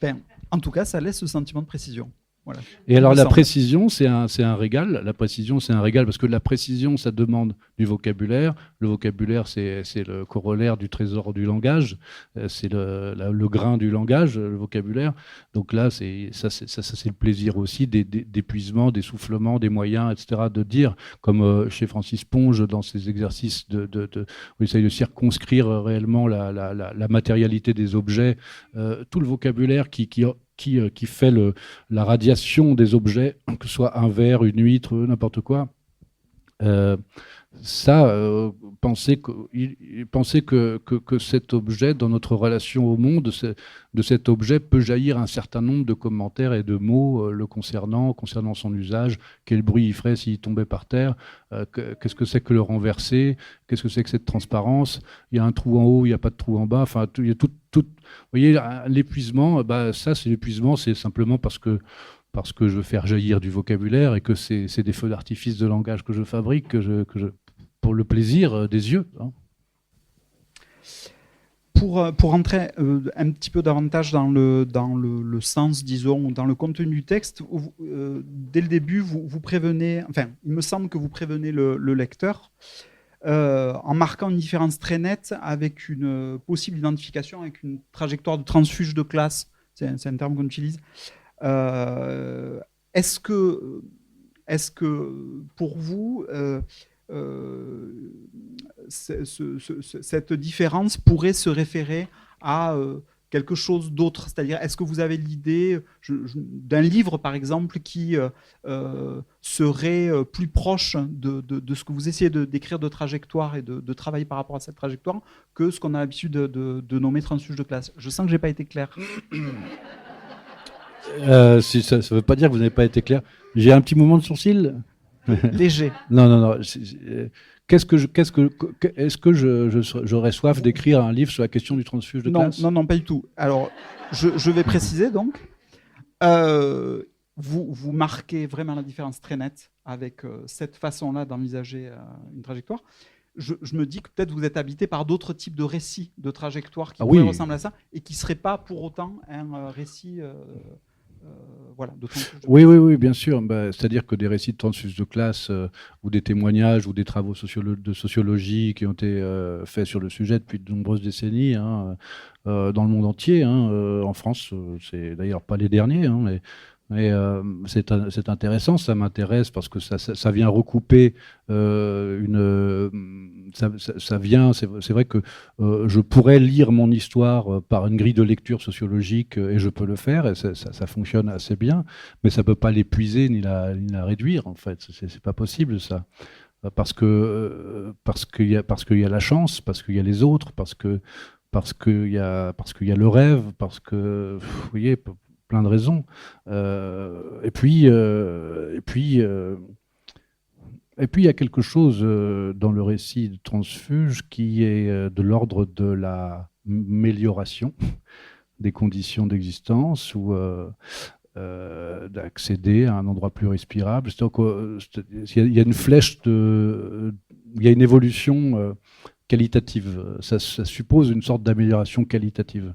Ben, en tout cas, ça laisse ce sentiment de précision. Voilà. Et alors la précision, c'est un régal. La précision, c'est un régal parce que la précision, ça demande du vocabulaire. Le vocabulaire, c'est le corollaire du trésor du langage. C'est le grain du langage, le vocabulaire. Donc là, c'est le plaisir aussi d'épuisement, d'essoufflement, des moyens, etc. De dire, comme chez Francis Ponge, dans ses exercices où il essaye de circonscrire réellement la matérialité des objets, tout le vocabulaire qui fait la radiation des objets, que ce soit un verre, une huître, n'importe quoi. Penser que cet objet, dans notre relation au monde, de cet objet peut jaillir un certain nombre de commentaires et de mots le concernant son usage, quel bruit il ferait s'il tombait par terre, qu'est-ce que c'est que le renverser, qu'est-ce que c'est que cette transparence, il y a un trou en haut, il n'y a pas de trou en bas, enfin, il y a tout. Vous voyez, l'épuisement, c'est l'épuisement, c'est simplement parce que je veux faire jaillir du vocabulaire et que c'est des feux d'artifice de langage que je fabrique, pour le plaisir des yeux. Hein. Pour entrer un petit peu davantage dans le sens, disons, dans le contenu du texte, dès le début, vous prévenez, enfin, il me semble que vous prévenez le lecteur en marquant une différence très nette avec une possible identification avec une trajectoire de transfuge de classe. C'est un terme qu'on utilise. Est-ce que pour vous, cette différence pourrait se référer à quelque chose d'autre? C'est-à-dire, est-ce que vous avez l'idée d'un livre, par exemple, qui serait plus proche de ce que vous essayez de décrire de trajectoire et de travailler par rapport à cette trajectoire que ce qu'on a l'habitude de nommer transfuge de classe? Je sens que je n'ai pas été clair. Si ça ne veut pas dire que vous n'avez pas été clair. J'ai un petit mouvement de sourcil. Léger. Non. Est-ce que j'aurais soif d'écrire un livre sur la question du transfuge de classe ? Non, pas du tout. Alors, je vais préciser donc. Vous marquez vraiment la différence très nette avec cette façon-là d'envisager une trajectoire. Je me dis que peut-être vous êtes habité par d'autres types de récits de trajectoires qui pourraient ressembler à ça et qui ne seraient pas pour autant un récit... Oui, bien sûr. C'est-à-dire que des récits de transfuge de classe ou des témoignages ou des travaux de sociologie qui ont été faits sur le sujet depuis de nombreuses décennies dans le monde entier. En France, c'est d'ailleurs pas les derniers, mais c'est intéressant, ça m'intéresse parce que ça vient recouper c'est vrai que je pourrais lire mon histoire par une grille de lecture sociologique et je peux le faire et ça fonctionne assez bien, mais ça peut pas l'épuiser ni la réduire en fait, c'est pas possible ça. Parce qu'il y a la chance, parce qu'il y a les autres, parce qu'il y a le rêve, parce que vous voyez, plein de raisons. Et puis il y a quelque chose dans le récit de transfuge qui est de l'ordre de l'amélioration des conditions d'existence ou d'accéder à un endroit plus respirable. Il y a une flèche il y a une évolution qualitative. Ça suppose une sorte d'amélioration qualitative.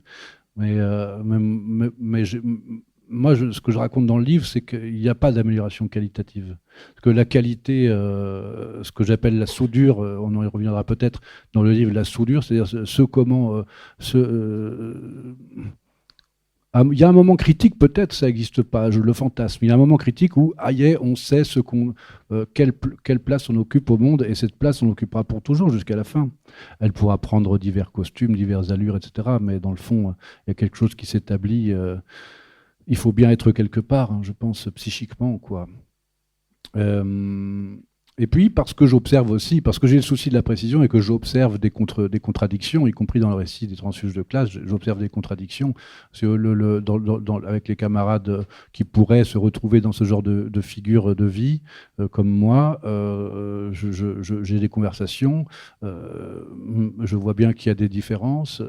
Moi, ce que je raconte dans le livre, c'est qu'il n'y a pas d'amélioration qualitative. Parce que la qualité, ce que j'appelle la soudure, on en y reviendra peut-être dans le livre, la soudure, c'est-à-dire il y a un moment critique, peut-être ça n'existe pas, je le fantasme. Il y a un moment critique où, on sait quelle place on occupe au monde, et cette place, on l'occupera pour toujours jusqu'à la fin. Elle pourra prendre divers costumes, diverses allures, etc. Mais dans le fond, il y a quelque chose qui s'établit. Il faut bien être quelque part, je pense, psychiquement, quoi. Et puis, parce que j'observe aussi, parce que j'ai le souci de la précision et que j'observe des contradictions, y compris dans le récit des transfuges de classe, j'observe des contradictions. Avec les camarades qui pourraient se retrouver dans ce genre de figure de vie, comme moi, j'ai des conversations, je vois bien qu'il y a des différences.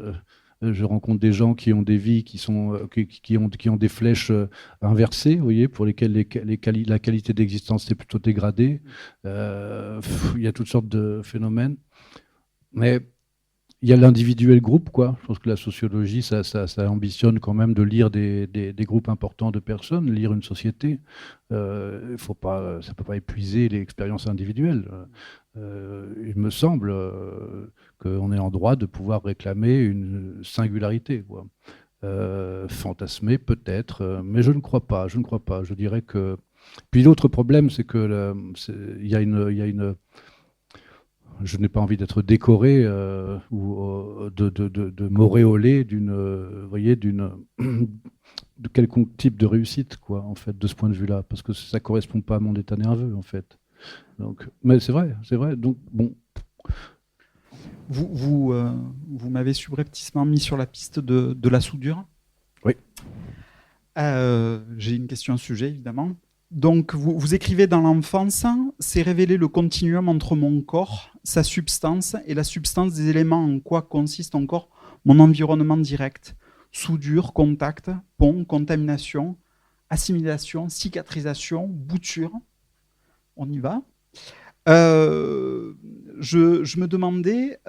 Je rencontre des gens qui ont des vies qui ont des flèches inversées, vous voyez, pour lesquelles la qualité d'existence est plutôt dégradée. Il y a toutes sortes de phénomènes. Mais il y a l'individuel groupe, quoi. Je pense que la sociologie, ça ambitionne quand même de lire des groupes importants de personnes, lire une société. Ça ne peut pas épuiser l'expérience individuelle. Il me semble qu'on est en droit de pouvoir réclamer une singularité, quoi. Fantasmer peut-être, mais je ne crois pas. Je dirais que. Puis l'autre problème, c'est que il y a une. Je n'ai pas envie d'être décoré ou de m'auréoler de quelconque type de réussite, quoi, en fait, de ce point de vue-là, parce que ça correspond pas à mon état nerveux, en fait. Donc, mais c'est vrai. Donc, bon. Vous m'avez subrepticement mis sur la piste de la soudure. Oui. J'ai une question à ce sujet, évidemment. Donc, vous écrivez dans l'enfance, c'est révéler le continuum entre mon corps, sa substance et la substance des éléments en quoi consiste encore mon environnement direct. Soudure, contact, pont, contamination, assimilation, cicatrisation, bouture. On y va. Je me demandais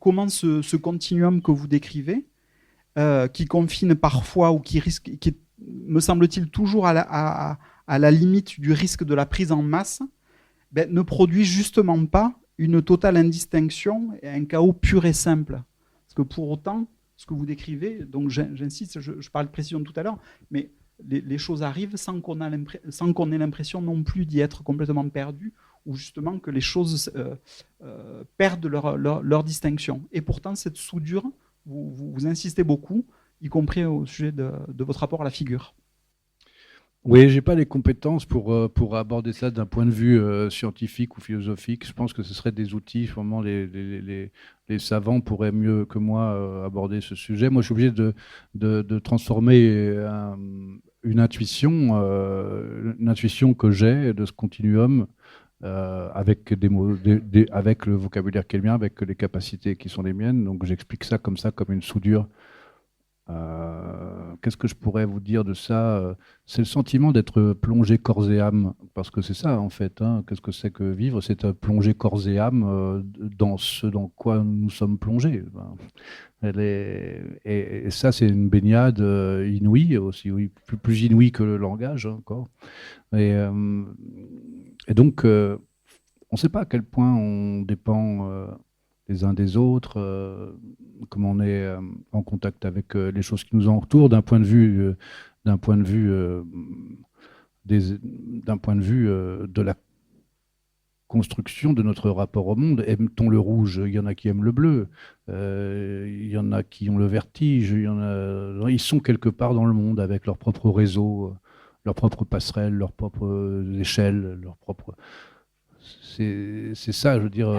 comment ce continuum que vous décrivez, qui confine parfois ou qui risque, qui me semble-t-il toujours à la limite du risque de la prise en masse, ne produit justement pas une totale indistinction et un chaos pur et simple. Parce que pour autant, ce que vous décrivez, donc j'insiste, je parlais de précision tout à l'heure, mais les choses arrivent sans qu'on ait l'impression non plus d'y être complètement perdu, ou justement que les choses perdent leur distinction. Et pourtant, cette soudure, vous insistez beaucoup, y compris au sujet de votre rapport à la figure. Oui, j'ai pas les compétences pour aborder ça d'un point de vue scientifique ou philosophique. Je pense que ce seraient des outils, vraiment les savants pourraient mieux que moi aborder ce sujet. Moi, je suis obligé de transformer une intuition que j'ai de ce continuum avec des mots, avec le vocabulaire qui est le mien, avec les capacités qui sont les miennes. Donc, j'explique ça comme une soudure. Qu'est-ce que je pourrais vous dire de ça? C'est le sentiment d'être plongé corps et âme, parce que c'est ça en fait. Qu'est-ce que c'est que vivre? C'est plonger corps et âme dans ce dans quoi nous sommes plongés. Et ça, c'est une baignade inouïe aussi, oui, plus inouïe que le langage encore. Et donc, on ne sait pas à quel point on dépend les uns des autres, comment on est en contact avec les choses qui nous entourent d'un point de vue de la construction de notre rapport au monde. Aime-t-on le rouge? Il y en a qui aiment le bleu, il y en a qui ont le vertige, ils sont quelque part dans le monde avec leur propre réseau, leur propre passerelle, leur propre échelle, leur propre... C'est ça, je veux dire,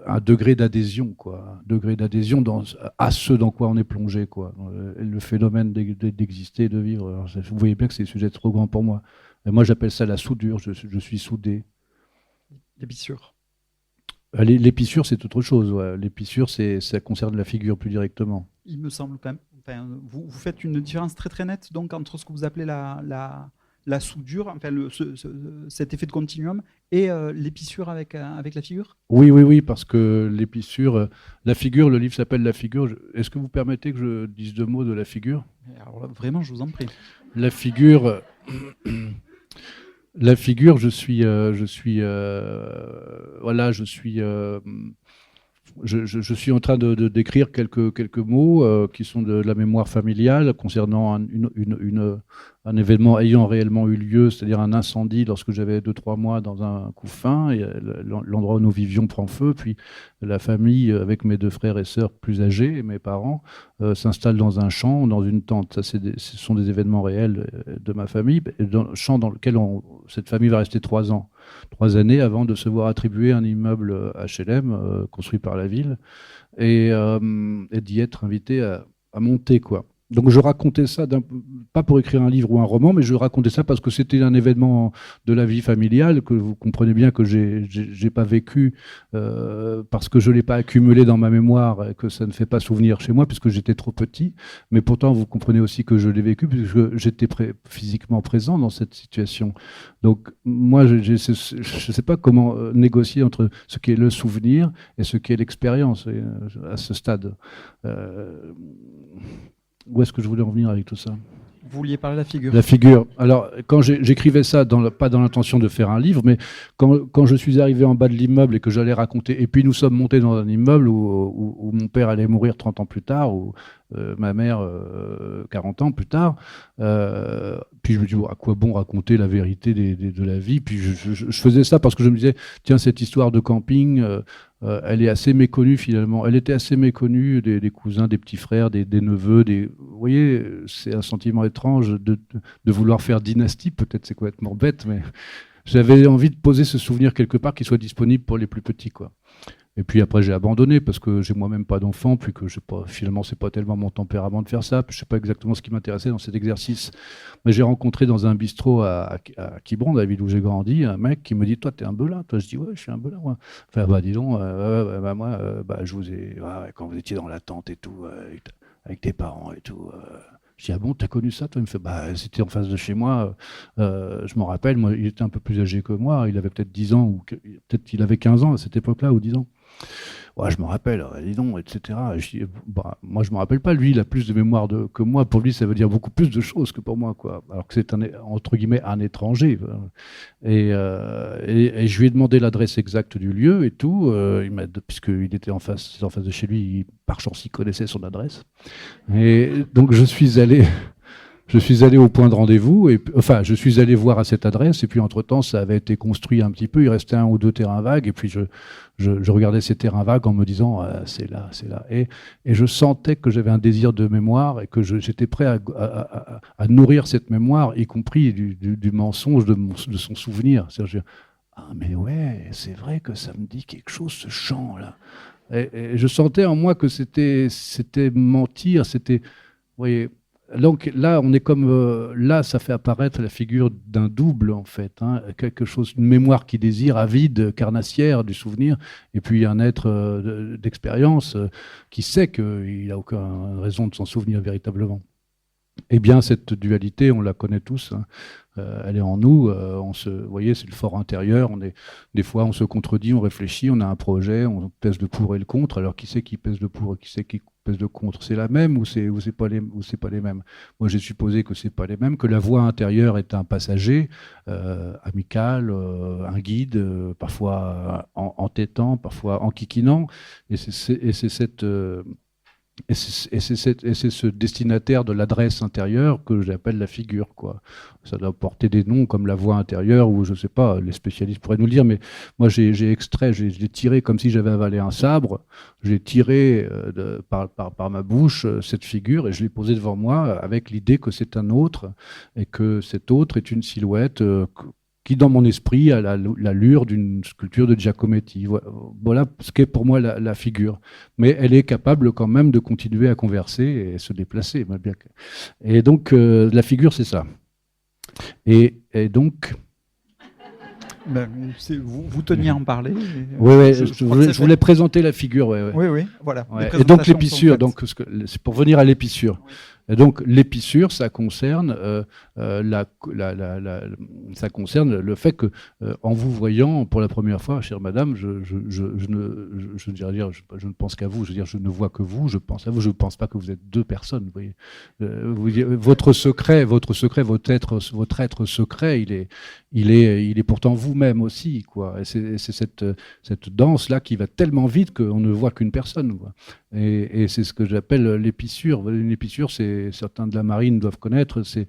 un degré d'adhésion, quoi. Un degré d'adhésion à ce dans quoi on est plongé, quoi. Le phénomène d'exister et de vivre. Alors, vous voyez bien que c'est un sujet trop grand pour moi. Et moi, j'appelle ça la soudure. Je suis soudé. L'épissure. L'épissure, c'est autre chose. Ouais. L'épissure, ça concerne la figure plus directement. Il me semble quand même. Enfin, vous faites une différence très très nette donc entre ce que vous appelez la soudure, enfin cet effet de continuum, et l'épissure avec la figure? Oui, parce que l'épissure, la figure, le livre s'appelle La figure. Est-ce que vous permettez que je dise deux mots de la figure? Alors là, vraiment, je vous en prie. La figure, je suis en train de décrire quelques mots qui sont de la mémoire familiale concernant un événement ayant réellement eu lieu, c'est-à-dire un incendie lorsque j'avais 2-3 mois dans un couffin, et l'endroit où nous vivions prend feu, puis la famille avec mes 2 frères et sœurs plus âgés et mes parents s'installe dans un champ, dans une tente. Ça, ce sont des événements réels de ma famille, dans le champ dans lequel cette famille va rester 3 ans. 3 années avant de se voir attribuer un immeuble HLM construit par la ville et d'y être invité à monter, quoi. Donc je racontais ça, pas pour écrire un livre ou un roman, mais je racontais ça parce que c'était un événement de la vie familiale que vous comprenez bien que j'ai pas vécu parce que je l'ai pas accumulé dans ma mémoire et que ça ne fait pas souvenir chez moi puisque j'étais trop petit. Mais pourtant vous comprenez aussi que je l'ai vécu puisque j'étais physiquement présent dans cette situation. Donc moi je sais pas comment négocier entre ce qui est le souvenir et ce qui est l'expérience à ce stade. Où est-ce que je voulais en venir avec tout ça ? Vous vouliez parler de la figure. La figure. Alors, quand j'écrivais ça, pas dans l'intention de faire un livre, mais quand je suis arrivé en bas de l'immeuble et que j'allais raconter, et puis nous sommes montés dans un immeuble où mon père allait mourir 30 ans plus tard, ou ma mère 40 ans plus tard, puis je me dis, à quoi bon raconter la vérité de la vie ? Puis je faisais ça parce que je me disais, tiens, cette histoire de camping, elle est assez méconnue finalement. Elle était assez méconnue des cousins, des petits frères, des neveux. Vous voyez, c'est un sentiment étrange de vouloir faire dynastie. Peut-être c'est complètement bête, mais j'avais envie de poser ce souvenir quelque part qui soit disponible pour les plus petits, quoi. Et puis après, j'ai abandonné parce que j'ai moi-même pas d'enfant, puis que finalement, c'est pas tellement mon tempérament de faire ça. Puis je sais pas exactement ce qui m'intéressait dans cet exercice. Mais j'ai rencontré dans un bistrot à Quiberon, la ville où j'ai grandi, un mec qui me dit, toi, t'es un belin. Toi, je dis, ouais, je suis un belin, moi. Enfin, bah, dis donc, moi, je vous ai, quand vous étiez dans la tente et tout, avec tes parents et tout. Je dis, ah bon, t'as connu ça, toi ? Il me fait, bah, c'était en face de chez moi. Je m'en rappelle, moi, il était un peu plus âgé que moi. Il avait peut-être 10 ans, ou peut-être qu'il avait 15 ans à cette époque-là, ou 10 ans. Ouais, je me rappelle, dis donc, etc. Je dis, bah, moi, je me rappelle pas. Lui, il a plus de mémoire que moi. Pour lui, ça veut dire beaucoup plus de choses que pour moi, quoi. Alors que c'est entre guillemets un étranger. Et je lui ai demandé l'adresse exacte du lieu et tout. Puisqu'il était en face de chez lui, par chance, il connaissait son adresse. Et donc, je suis allé au point de rendez-vous, je suis allé voir à cette adresse, et puis entre-temps, ça avait été construit un petit peu, il restait 1 ou 2 terrains vagues, et puis je regardais ces terrains vagues en me disant, c'est là. Et je sentais que j'avais un désir de mémoire, et que j'étais prêt à nourrir cette mémoire, y compris du mensonge de son souvenir. C'est-à-dire, ah mais ouais, c'est vrai que ça me dit quelque chose, ce chant-là. Et je sentais en moi que c'était mentir, c'était... Vous voyez, donc là, on est comme là, ça fait apparaître la figure d'un double en fait, hein, quelque chose, une mémoire qui désire, avide, carnassière du souvenir, et puis un être d'expérience qui sait qu'il n'a aucune raison de s'en souvenir véritablement. Eh bien, cette dualité, on la connaît tous. Hein. Elle est en nous. Vous voyez, c'est le fort intérieur. Des fois, on se contredit, on réfléchit, on a un projet, on pèse le pour et le contre. Alors, qui c'est qui pèse le pour et qui c'est qui pèse le contre ? C'est la même ou c'est pas les mêmes ? Moi, j'ai supposé que c'est pas les mêmes, que la voix intérieure est un passager amical, un guide, parfois entêtant, parfois enquiquinant. Et c'est ce destinataire de l'adresse intérieure que j'appelle la figure, quoi. Ça doit porter des noms comme la voix intérieure, ou je sais pas, les spécialistes pourraient nous le dire, mais moi j'ai tiré comme si j'avais avalé un sabre, j'ai tiré par ma bouche cette figure et je l'ai posée devant moi avec l'idée que c'est un autre et que cet autre est une silhouette qui, dans mon esprit, a l'allure d'une sculpture de Giacometti. Voilà ce qu'est pour moi la figure. Mais elle est capable quand même de continuer à converser et se déplacer. Et donc, la figure, c'est ça. Et donc... Vous teniez à en parler. Oui, je voulais présenter la figure. Oui, voilà. Ouais. Et donc l'épissure, c'est pour venir à l'épissure. Oui. Et donc l'épissure, ça concerne ça concerne le fait que, en vous voyant pour la première fois, chère madame, je ne pense qu'à vous. Je veux dire, je ne vois que vous. Je pense à vous. Je ne pense pas que vous êtes 2 personnes. Vous voyez, votre être secret, il est pourtant vous-même aussi, quoi. Et c'est cette danse là qui va tellement vite qu'on ne voit qu'une personne, quoi. Et c'est ce que j'appelle l'épissure. Une épissure, certains de la marine doivent connaître. C'est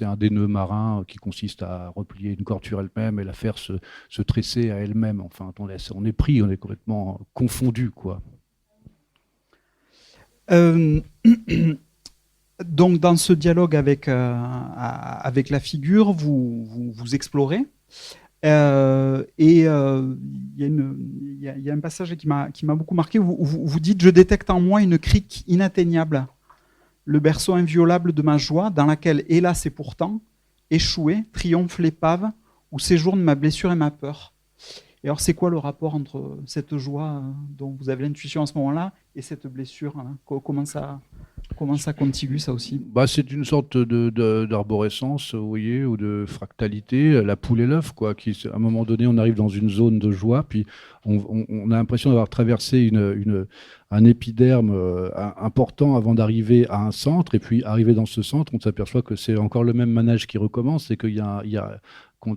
un des nœuds marins qui consiste à replier une corde sur elle-même et la faire se tresser à elle-même. Enfin, on est pris, on est complètement confondu, quoi. Donc, dans ce dialogue avec la figure, vous explorez. Il y a un passage qui m'a beaucoup marqué. Vous dites « Je détecte en moi une crique inatteignable, le berceau inviolable de ma joie, dans laquelle, hélas et pourtant, échoué, triomphe l'épave, où séjourne ma blessure et ma peur. » Et alors, c'est quoi le rapport entre cette joie dont vous avez l'intuition à ce moment-là et cette blessure, hein? Comment ça contigue, ça aussi? C'est une sorte d'arborescence, vous voyez, ou de fractalité, la poule et l'œuf, quoi. À un moment donné, on arrive dans une zone de joie, puis on a l'impression d'avoir traversé un épiderme important avant d'arriver à un centre, et puis arrivé dans ce centre, on s'aperçoit que c'est encore le même manège qui recommence, et qu'il y a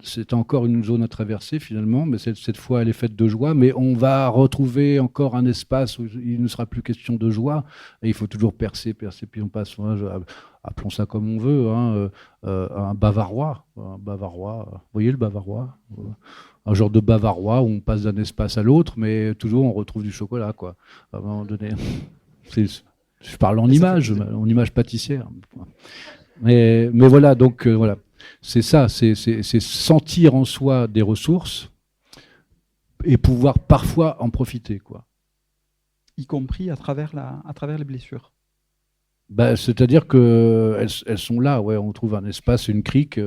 c'est encore une zone à traverser finalement, mais cette fois elle est faite de joie, mais on va retrouver encore un espace où il ne sera plus question de joie, et il faut toujours percer, puis on passe, appelons ça comme on veut, hein, un bavarois, vous voyez le bavarois, un genre de bavarois où on passe d'un espace à l'autre, mais toujours on retrouve du chocolat, quoi, à un moment donné. Je parle en image pâtissière. Mais voilà, donc voilà. C'est ça, c'est sentir en soi des ressources et pouvoir parfois en profiter, quoi. Y compris à travers les blessures. C'est-à-dire qu'elles sont là, ouais, on trouve un espace, une crique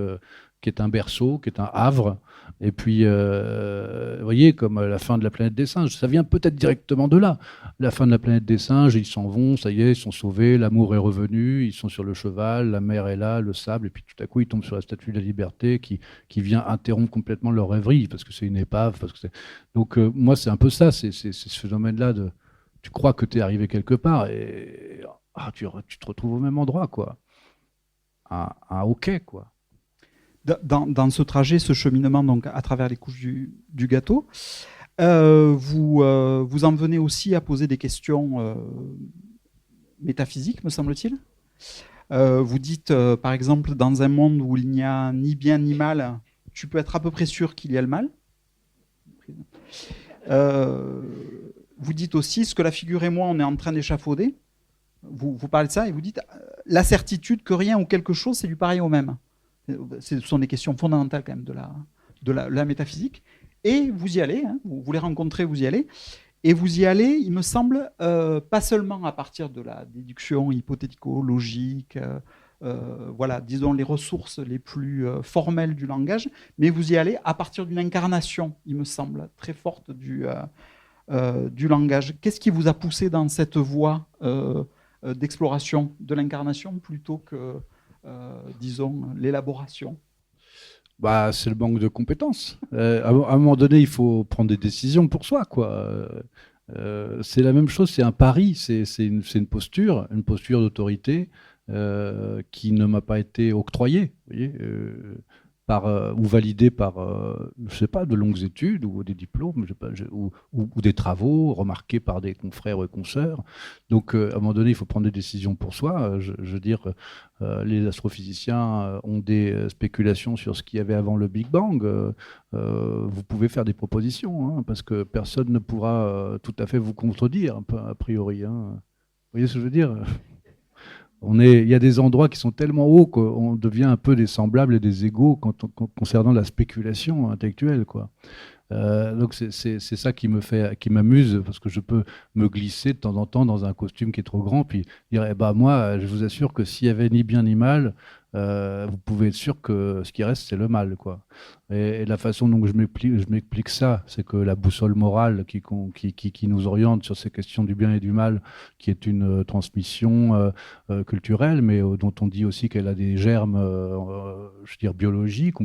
qui est un berceau, qui est un havre. Et puis, vous voyez, comme la fin de la planète des singes, ça vient peut-être directement de là. La fin de la planète des singes, ils s'en vont, ça y est, ils sont sauvés, l'amour est revenu, ils sont sur le cheval, la mer est là, le sable, et puis tout à coup, ils tombent sur la statue de la liberté qui vient interrompre complètement leur rêverie, parce que c'est une épave. Donc, moi, c'est un peu ça, c'est ce phénomène-là de... Tu crois que tu es arrivé quelque part, et tu te retrouves au même endroit, quoi. Un hockey, quoi. Dans ce trajet, ce cheminement donc, à travers les couches du gâteau, vous en venez aussi à poser des questions métaphysiques, me semble-t-il. Vous dites, par exemple, dans un monde où il n'y a ni bien ni mal, tu peux être à peu près sûr qu'il y a le mal. Vous dites aussi, ce que la figure et moi, on est en train d'échafauder. Vous parlez de ça et vous dites, la certitude que rien ou quelque chose, c'est du pareil au même. Ce sont des questions fondamentales quand même de la métaphysique. Et vous y allez, hein, vous les rencontrez, vous y allez. Et vous y allez, il me semble, pas seulement à partir de la déduction hypothético-logique, voilà, disons les ressources les plus formelles du langage, mais vous y allez à partir d'une incarnation, il me semble, très forte du langage. Qu'est-ce qui vous a poussé dans cette voie d'exploration de l'incarnation plutôt que... disons, l'élaboration? C'est le manque de compétences. À un moment donné, il faut prendre des décisions pour soi, quoi. C'est la même chose, c'est un pari, c'est une posture d'autorité qui ne m'a pas été octroyée, vous voyez, ou validée par, je sais pas, de longues études ou des diplômes, ou des travaux remarqués par des confrères et consoeurs. Donc, à un moment donné, il faut prendre des décisions pour soi. Je veux dire, les astrophysiciens ont des spéculations sur ce qu'il y avait avant le Big Bang. Vous pouvez faire des propositions, hein, parce que personne ne pourra tout à fait vous contredire, a priori. Hein. Vous voyez ce que je veux dire ? Il y a des endroits qui sont tellement hauts qu'on devient un peu des semblables et des égaux concernant la spéculation intellectuelle, quoi. Donc c'est ça qui m'amuse, parce que je peux me glisser de temps en temps dans un costume qui est trop grand, puis dire moi, je vous assure que s'il y avait ni bien ni mal, vous pouvez être sûr que ce qui reste, c'est le mal, quoi. Et la façon dont je m'explique ça, c'est que la boussole morale qui nous oriente sur ces questions du bien et du mal, qui est une transmission culturelle, mais dont on dit aussi qu'elle a des germes, je veux dire, biologiques.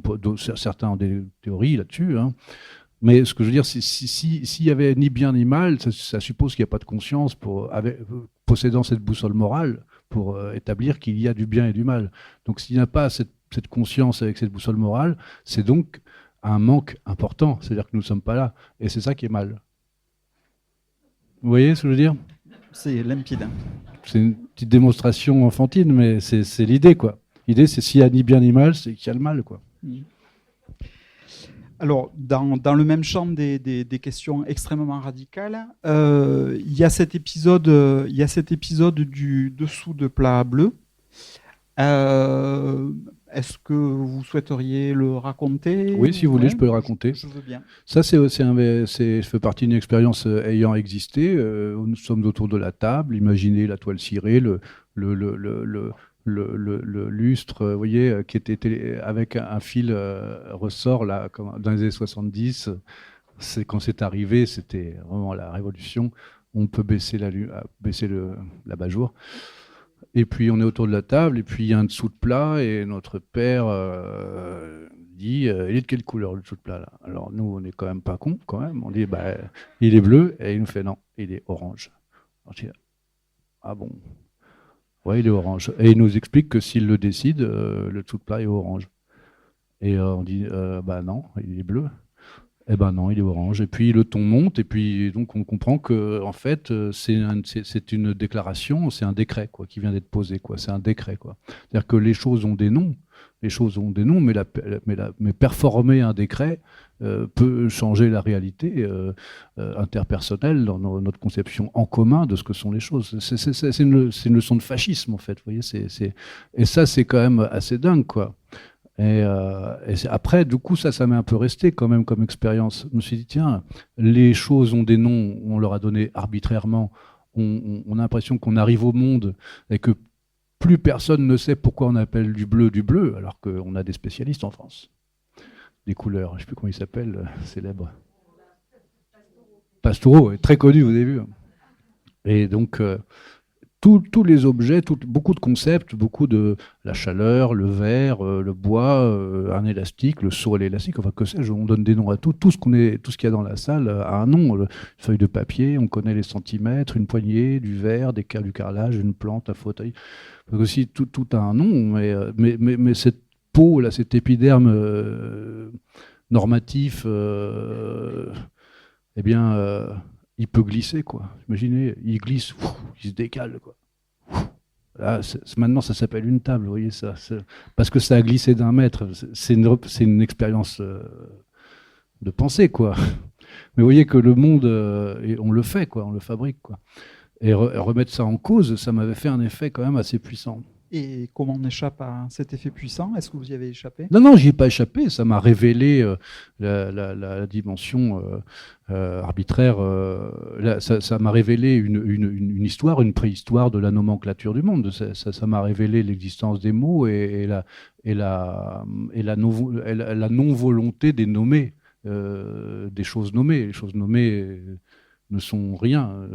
Certains ont des théories là-dessus, hein. Mais ce que je veux dire, s'il y avait ni bien ni mal, ça suppose qu'il n'y a pas de conscience possédant cette boussole morale pour établir qu'il y a du bien et du mal. Donc s'il n'y a pas cette conscience avec cette boussole morale, c'est donc un manque important. C'est-à-dire que nous ne sommes pas là. Et c'est ça qui est mal. Vous voyez ce que je veux dire ? C'est limpide. C'est une petite démonstration enfantine, mais c'est l'idée, quoi. L'idée, c'est s'il n'y a ni bien ni mal, c'est qu'il y a le mal, quoi. Alors, dans le même champ des questions extrêmement radicales, il y a cet épisode du dessous de plat bleu, Est-ce que vous souhaiteriez le raconter? Oui, si vous voulez, je peux le raconter. Je veux bien. Ça, je fais partie d'une expérience ayant existé. Nous sommes autour de la table. Imaginez la toile cirée, le lustre, vous voyez, qui était avec un fil ressort là, comme dans les années 70. Quand c'est arrivé, c'était vraiment la révolution. On peut baisser l'abat-jour. Et puis on est autour de la table, et puis il y a un dessous de plat, et notre père dit il est de quelle couleur le dessous de plat là? Alors nous, on n'est quand même pas cons, quand même. On dit il est bleu, et il nous fait non, il est orange. Alors, je dis, ah bon? Ouais, il est orange. Et il nous explique que s'il le décide, le dessous de plat est orange. Et on dit non, il est bleu. Eh ben non, il est orange. Et puis le ton monte, et puis donc on comprend que en fait c'est une déclaration, c'est un décret quoi, qui vient d'être posé quoi. C'est un décret quoi. C'est-à-dire que les choses ont des noms, mais performer un décret peut changer la réalité interpersonnelle dans notre conception en commun de ce que sont les choses. C'est une leçon de fascisme en fait. Vous voyez, et ça c'est quand même assez dingue quoi. Et après, du coup, ça m'est un peu resté quand même comme expérience. Je me suis dit, tiens, les choses ont des noms, on leur a donné arbitrairement. On a l'impression qu'on arrive au monde et que plus personne ne sait pourquoi on appelle du bleu, alors qu'on a des spécialistes en France. Des couleurs, je ne sais plus comment il s'appelle, célèbre. Pastoureau, très connu, vous avez vu. Et donc... tous les objets, beaucoup de concepts, beaucoup de la chaleur, le verre, le bois, un élastique, le seau à l'élastique, enfin que sais-je, on donne des noms à tout. Tout ce qu'il y a dans la salle a un nom. Une feuille de papier, on connaît les centimètres, une poignée, du verre, du carrelage, une plante, un fauteuil. Donc aussi, tout a un nom, mais cette peau, là, cet épiderme normatif, il peut glisser, quoi. Imaginez, il glisse, il se décale, quoi. Là, maintenant, ça s'appelle une table, vous voyez ça. Parce que ça a glissé d'1 mètre. C'est une expérience de pensée, quoi. Mais vous voyez que le monde, on le fait, quoi, on le fabrique, quoi. Et remettre ça en cause, ça m'avait fait un effet quand même assez puissant. Et comment on échappe à cet effet puissant? Est-ce que vous y avez échappé? Non, j'y ai pas échappé. Ça m'a révélé la dimension arbitraire. Ça m'a révélé une histoire, une préhistoire de la nomenclature du monde. Ça m'a révélé l'existence des mots et la non-volonté des nommés, des choses nommées. Les choses nommées ne sont rien.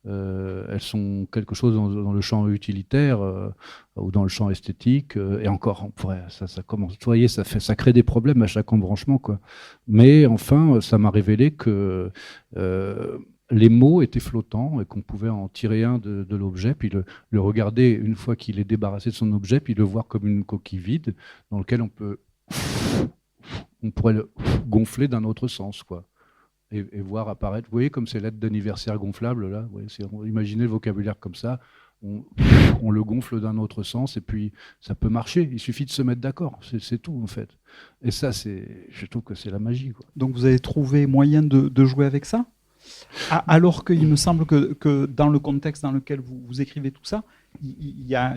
Elles sont quelque chose dans le champ utilitaire ou dans le champ esthétique, et encore, ça commence. Vous voyez, ça crée des problèmes à chaque embranchement, quoi. Mais enfin, ça m'a révélé que les mots étaient flottants et qu'on pouvait en tirer un de l'objet, puis le regarder une fois qu'il est débarrassé de son objet, puis le voir comme une coquille vide dans laquelle on pourrait le gonfler d'un autre sens, quoi. Et voir apparaître, vous voyez comme ces lettres d'anniversaire gonflables là, imaginez le vocabulaire comme ça, on le gonfle d'un autre sens et puis ça peut marcher, il suffit de se mettre d'accord, c'est tout en fait. Et ça, je trouve que c'est la magie, quoi. Donc vous avez trouvé moyen de jouer avec ça, alors qu'il me semble que dans le contexte dans lequel vous écrivez tout ça, il y a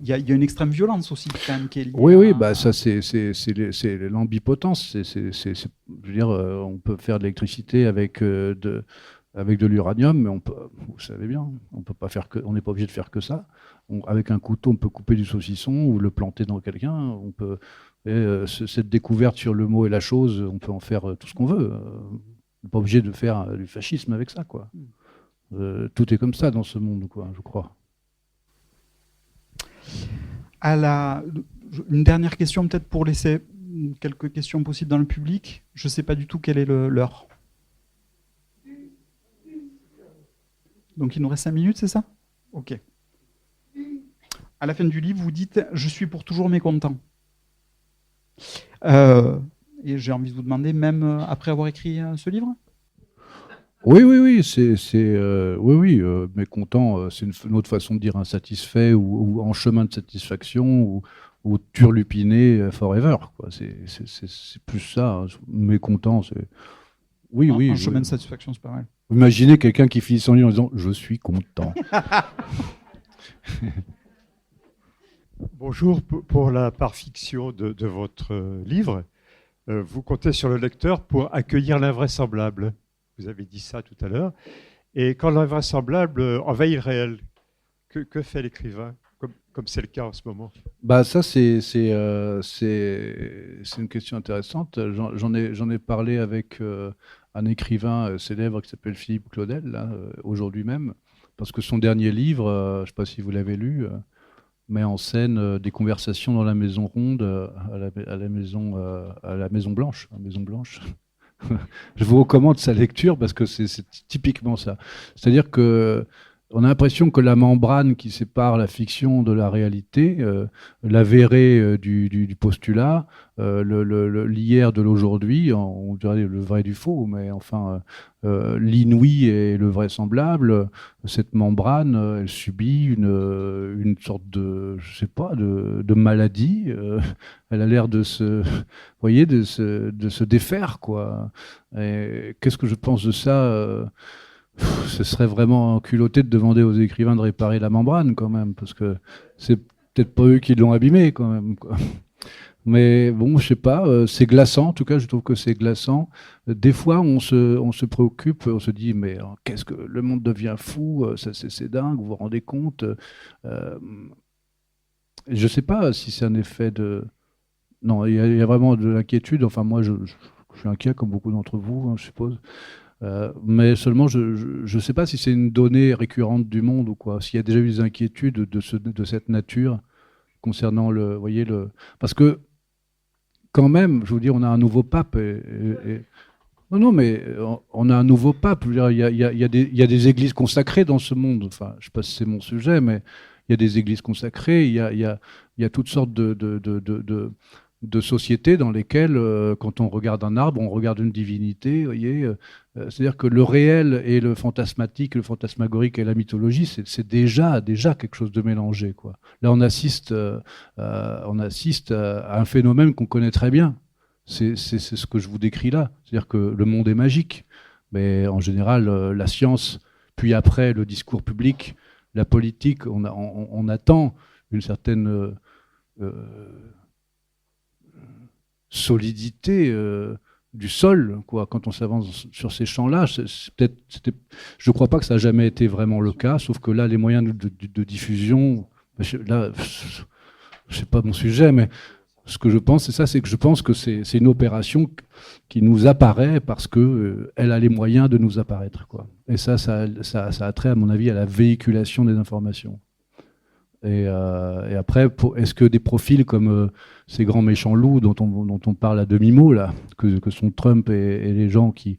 une extrême violence aussi quand même qui est liée. Oui, ça c'est l'ambipotence. Je veux dire, on peut faire de l'électricité avec de l'uranium, mais vous savez bien, on n'est pas obligé de faire que ça. Avec un couteau, on peut couper du saucisson ou le planter dans quelqu'un. Cette découverte sur le mot et la chose, on peut en faire tout ce qu'on veut. On n'est pas obligé de faire du fascisme avec ça, quoi. Tout est comme ça dans ce monde, quoi, je crois. Une dernière question, peut-être pour laisser quelques questions possibles dans le public. Je ne sais pas du tout quelle est l'heure. Donc il nous reste 5 minutes, c'est ça? Ok. À la fin du livre, vous dites « Je suis pour toujours mécontent ». Et j'ai envie de vous demander, même après avoir écrit ce livre? Oui, mécontent, c'est une autre façon de dire insatisfait ou en chemin de satisfaction ou turlupiné forever, quoi. C'est plus ça, hein. Mécontent, c'est... Oui. En chemin de satisfaction, c'est pas mal. Imaginez quelqu'un qui finit son livre en disant « Je suis content ». Bonjour. Pour la part fiction de votre livre, vous comptez sur le lecteur pour accueillir l'invraisemblable. Vous avez dit ça tout à l'heure. Et quand l'invraisemblable envahit le réel, que fait l'écrivain, comme c'est le cas en ce moment? Ça, c'est une question intéressante. J'en ai parlé avec un écrivain célèbre qui s'appelle Philippe Claudel, là, aujourd'hui même, parce que son dernier livre, je ne sais pas si vous l'avez lu, met en scène des conversations dans la Maison Ronde à la Maison Blanche. Je vous recommande sa lecture parce que c'est typiquement ça. C'est-à-dire que on a l'impression que la membrane qui sépare la fiction de la réalité, l'avéré du postulat, l'hier de l'aujourd'hui, on dirait le vrai du faux, mais enfin l'inouï et le vraisemblable, cette membrane, elle subit une sorte de, je sais pas, de maladie. Elle a l'air de se défaire, quoi. Et qu'est-ce que je pense de ça? Ce serait vraiment culotté de demander aux écrivains de réparer la membrane, quand même, parce que c'est peut-être pas eux qui l'ont abîmée, quand même, quoi. Mais bon, je sais pas, c'est glaçant, en tout cas, je trouve que c'est glaçant. Des fois, on se préoccupe, on se dit, mais qu'est-ce que le monde devient fou, c'est dingue, vous vous rendez compte? Je sais pas si c'est un effet de... Non, il y a vraiment de l'inquiétude, enfin moi, je suis inquiet, comme beaucoup d'entre vous, hein, je suppose. Mais seulement, je ne sais pas si c'est une donnée récurrente du monde ou quoi, s'il y a déjà eu des inquiétudes de cette nature concernant parce que, quand même, je vous dis, on a un nouveau pape. Non, mais on a un nouveau pape. Il y a des églises consacrées dans ce monde. Enfin, je ne sais pas si c'est mon sujet, mais il y a des églises consacrées. Il y a toutes sortes de sociétés dans lesquelles, quand on regarde un arbre, on regarde une divinité, vous voyez. C'est-à-dire que le réel et le fantasmatique, le fantasmagorique et la mythologie, c'est déjà quelque chose de mélangé, quoi. Là, on assiste à un phénomène qu'on connaît très bien. C'est ce que je vous décris là. C'est-à-dire que le monde est magique, mais en général, la science, puis après le discours public, la politique, on attend une certaine solidité du sol, quoi. Quand on s'avance sur ces champs-là, je ne crois pas que ça a jamais été vraiment le cas, sauf que là, les moyens de diffusion, là, je sais pas mon sujet, mais ce que je pense, c'est que je pense que c'est une opération qui nous apparaît parce que elle a les moyens de nous apparaître, quoi. Et ça a trait, à mon avis, à la véhiculation des informations. Et après, est-ce que des profils comme ces grands méchants loups dont on parle à demi-mot, là, que sont Trump et les gens qui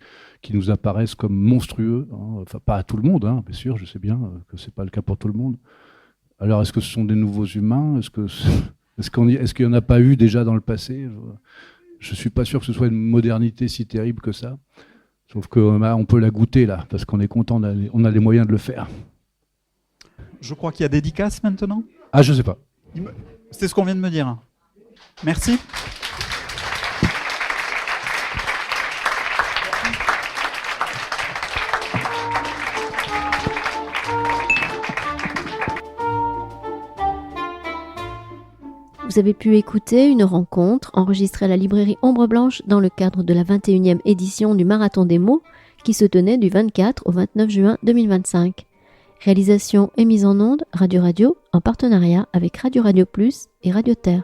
nous apparaissent comme monstrueux, hein, enfin pas à tout le monde, hein, bien sûr, je sais bien que c'est pas le cas pour tout le monde. Alors est-ce que ce sont des nouveaux humains? Est-ce qu'il n'y en a pas eu déjà dans le passé? Je suis pas sûr que ce soit une modernité si terrible que ça. Sauf qu'on peut la goûter là, parce qu'on est content, on a les moyens de le faire. Je crois qu'il y a dédicace maintenant. Ah, je sais pas. C'est ce qu'on vient de me dire. Merci. Vous avez pu écouter une rencontre enregistrée à la librairie Ombre Blanche dans le cadre de la 21e édition du Marathon des mots qui se tenait du 24 au 29 juin 2025. Réalisation et mise en onde Radio en partenariat avec Radio Plus et Radio Terre.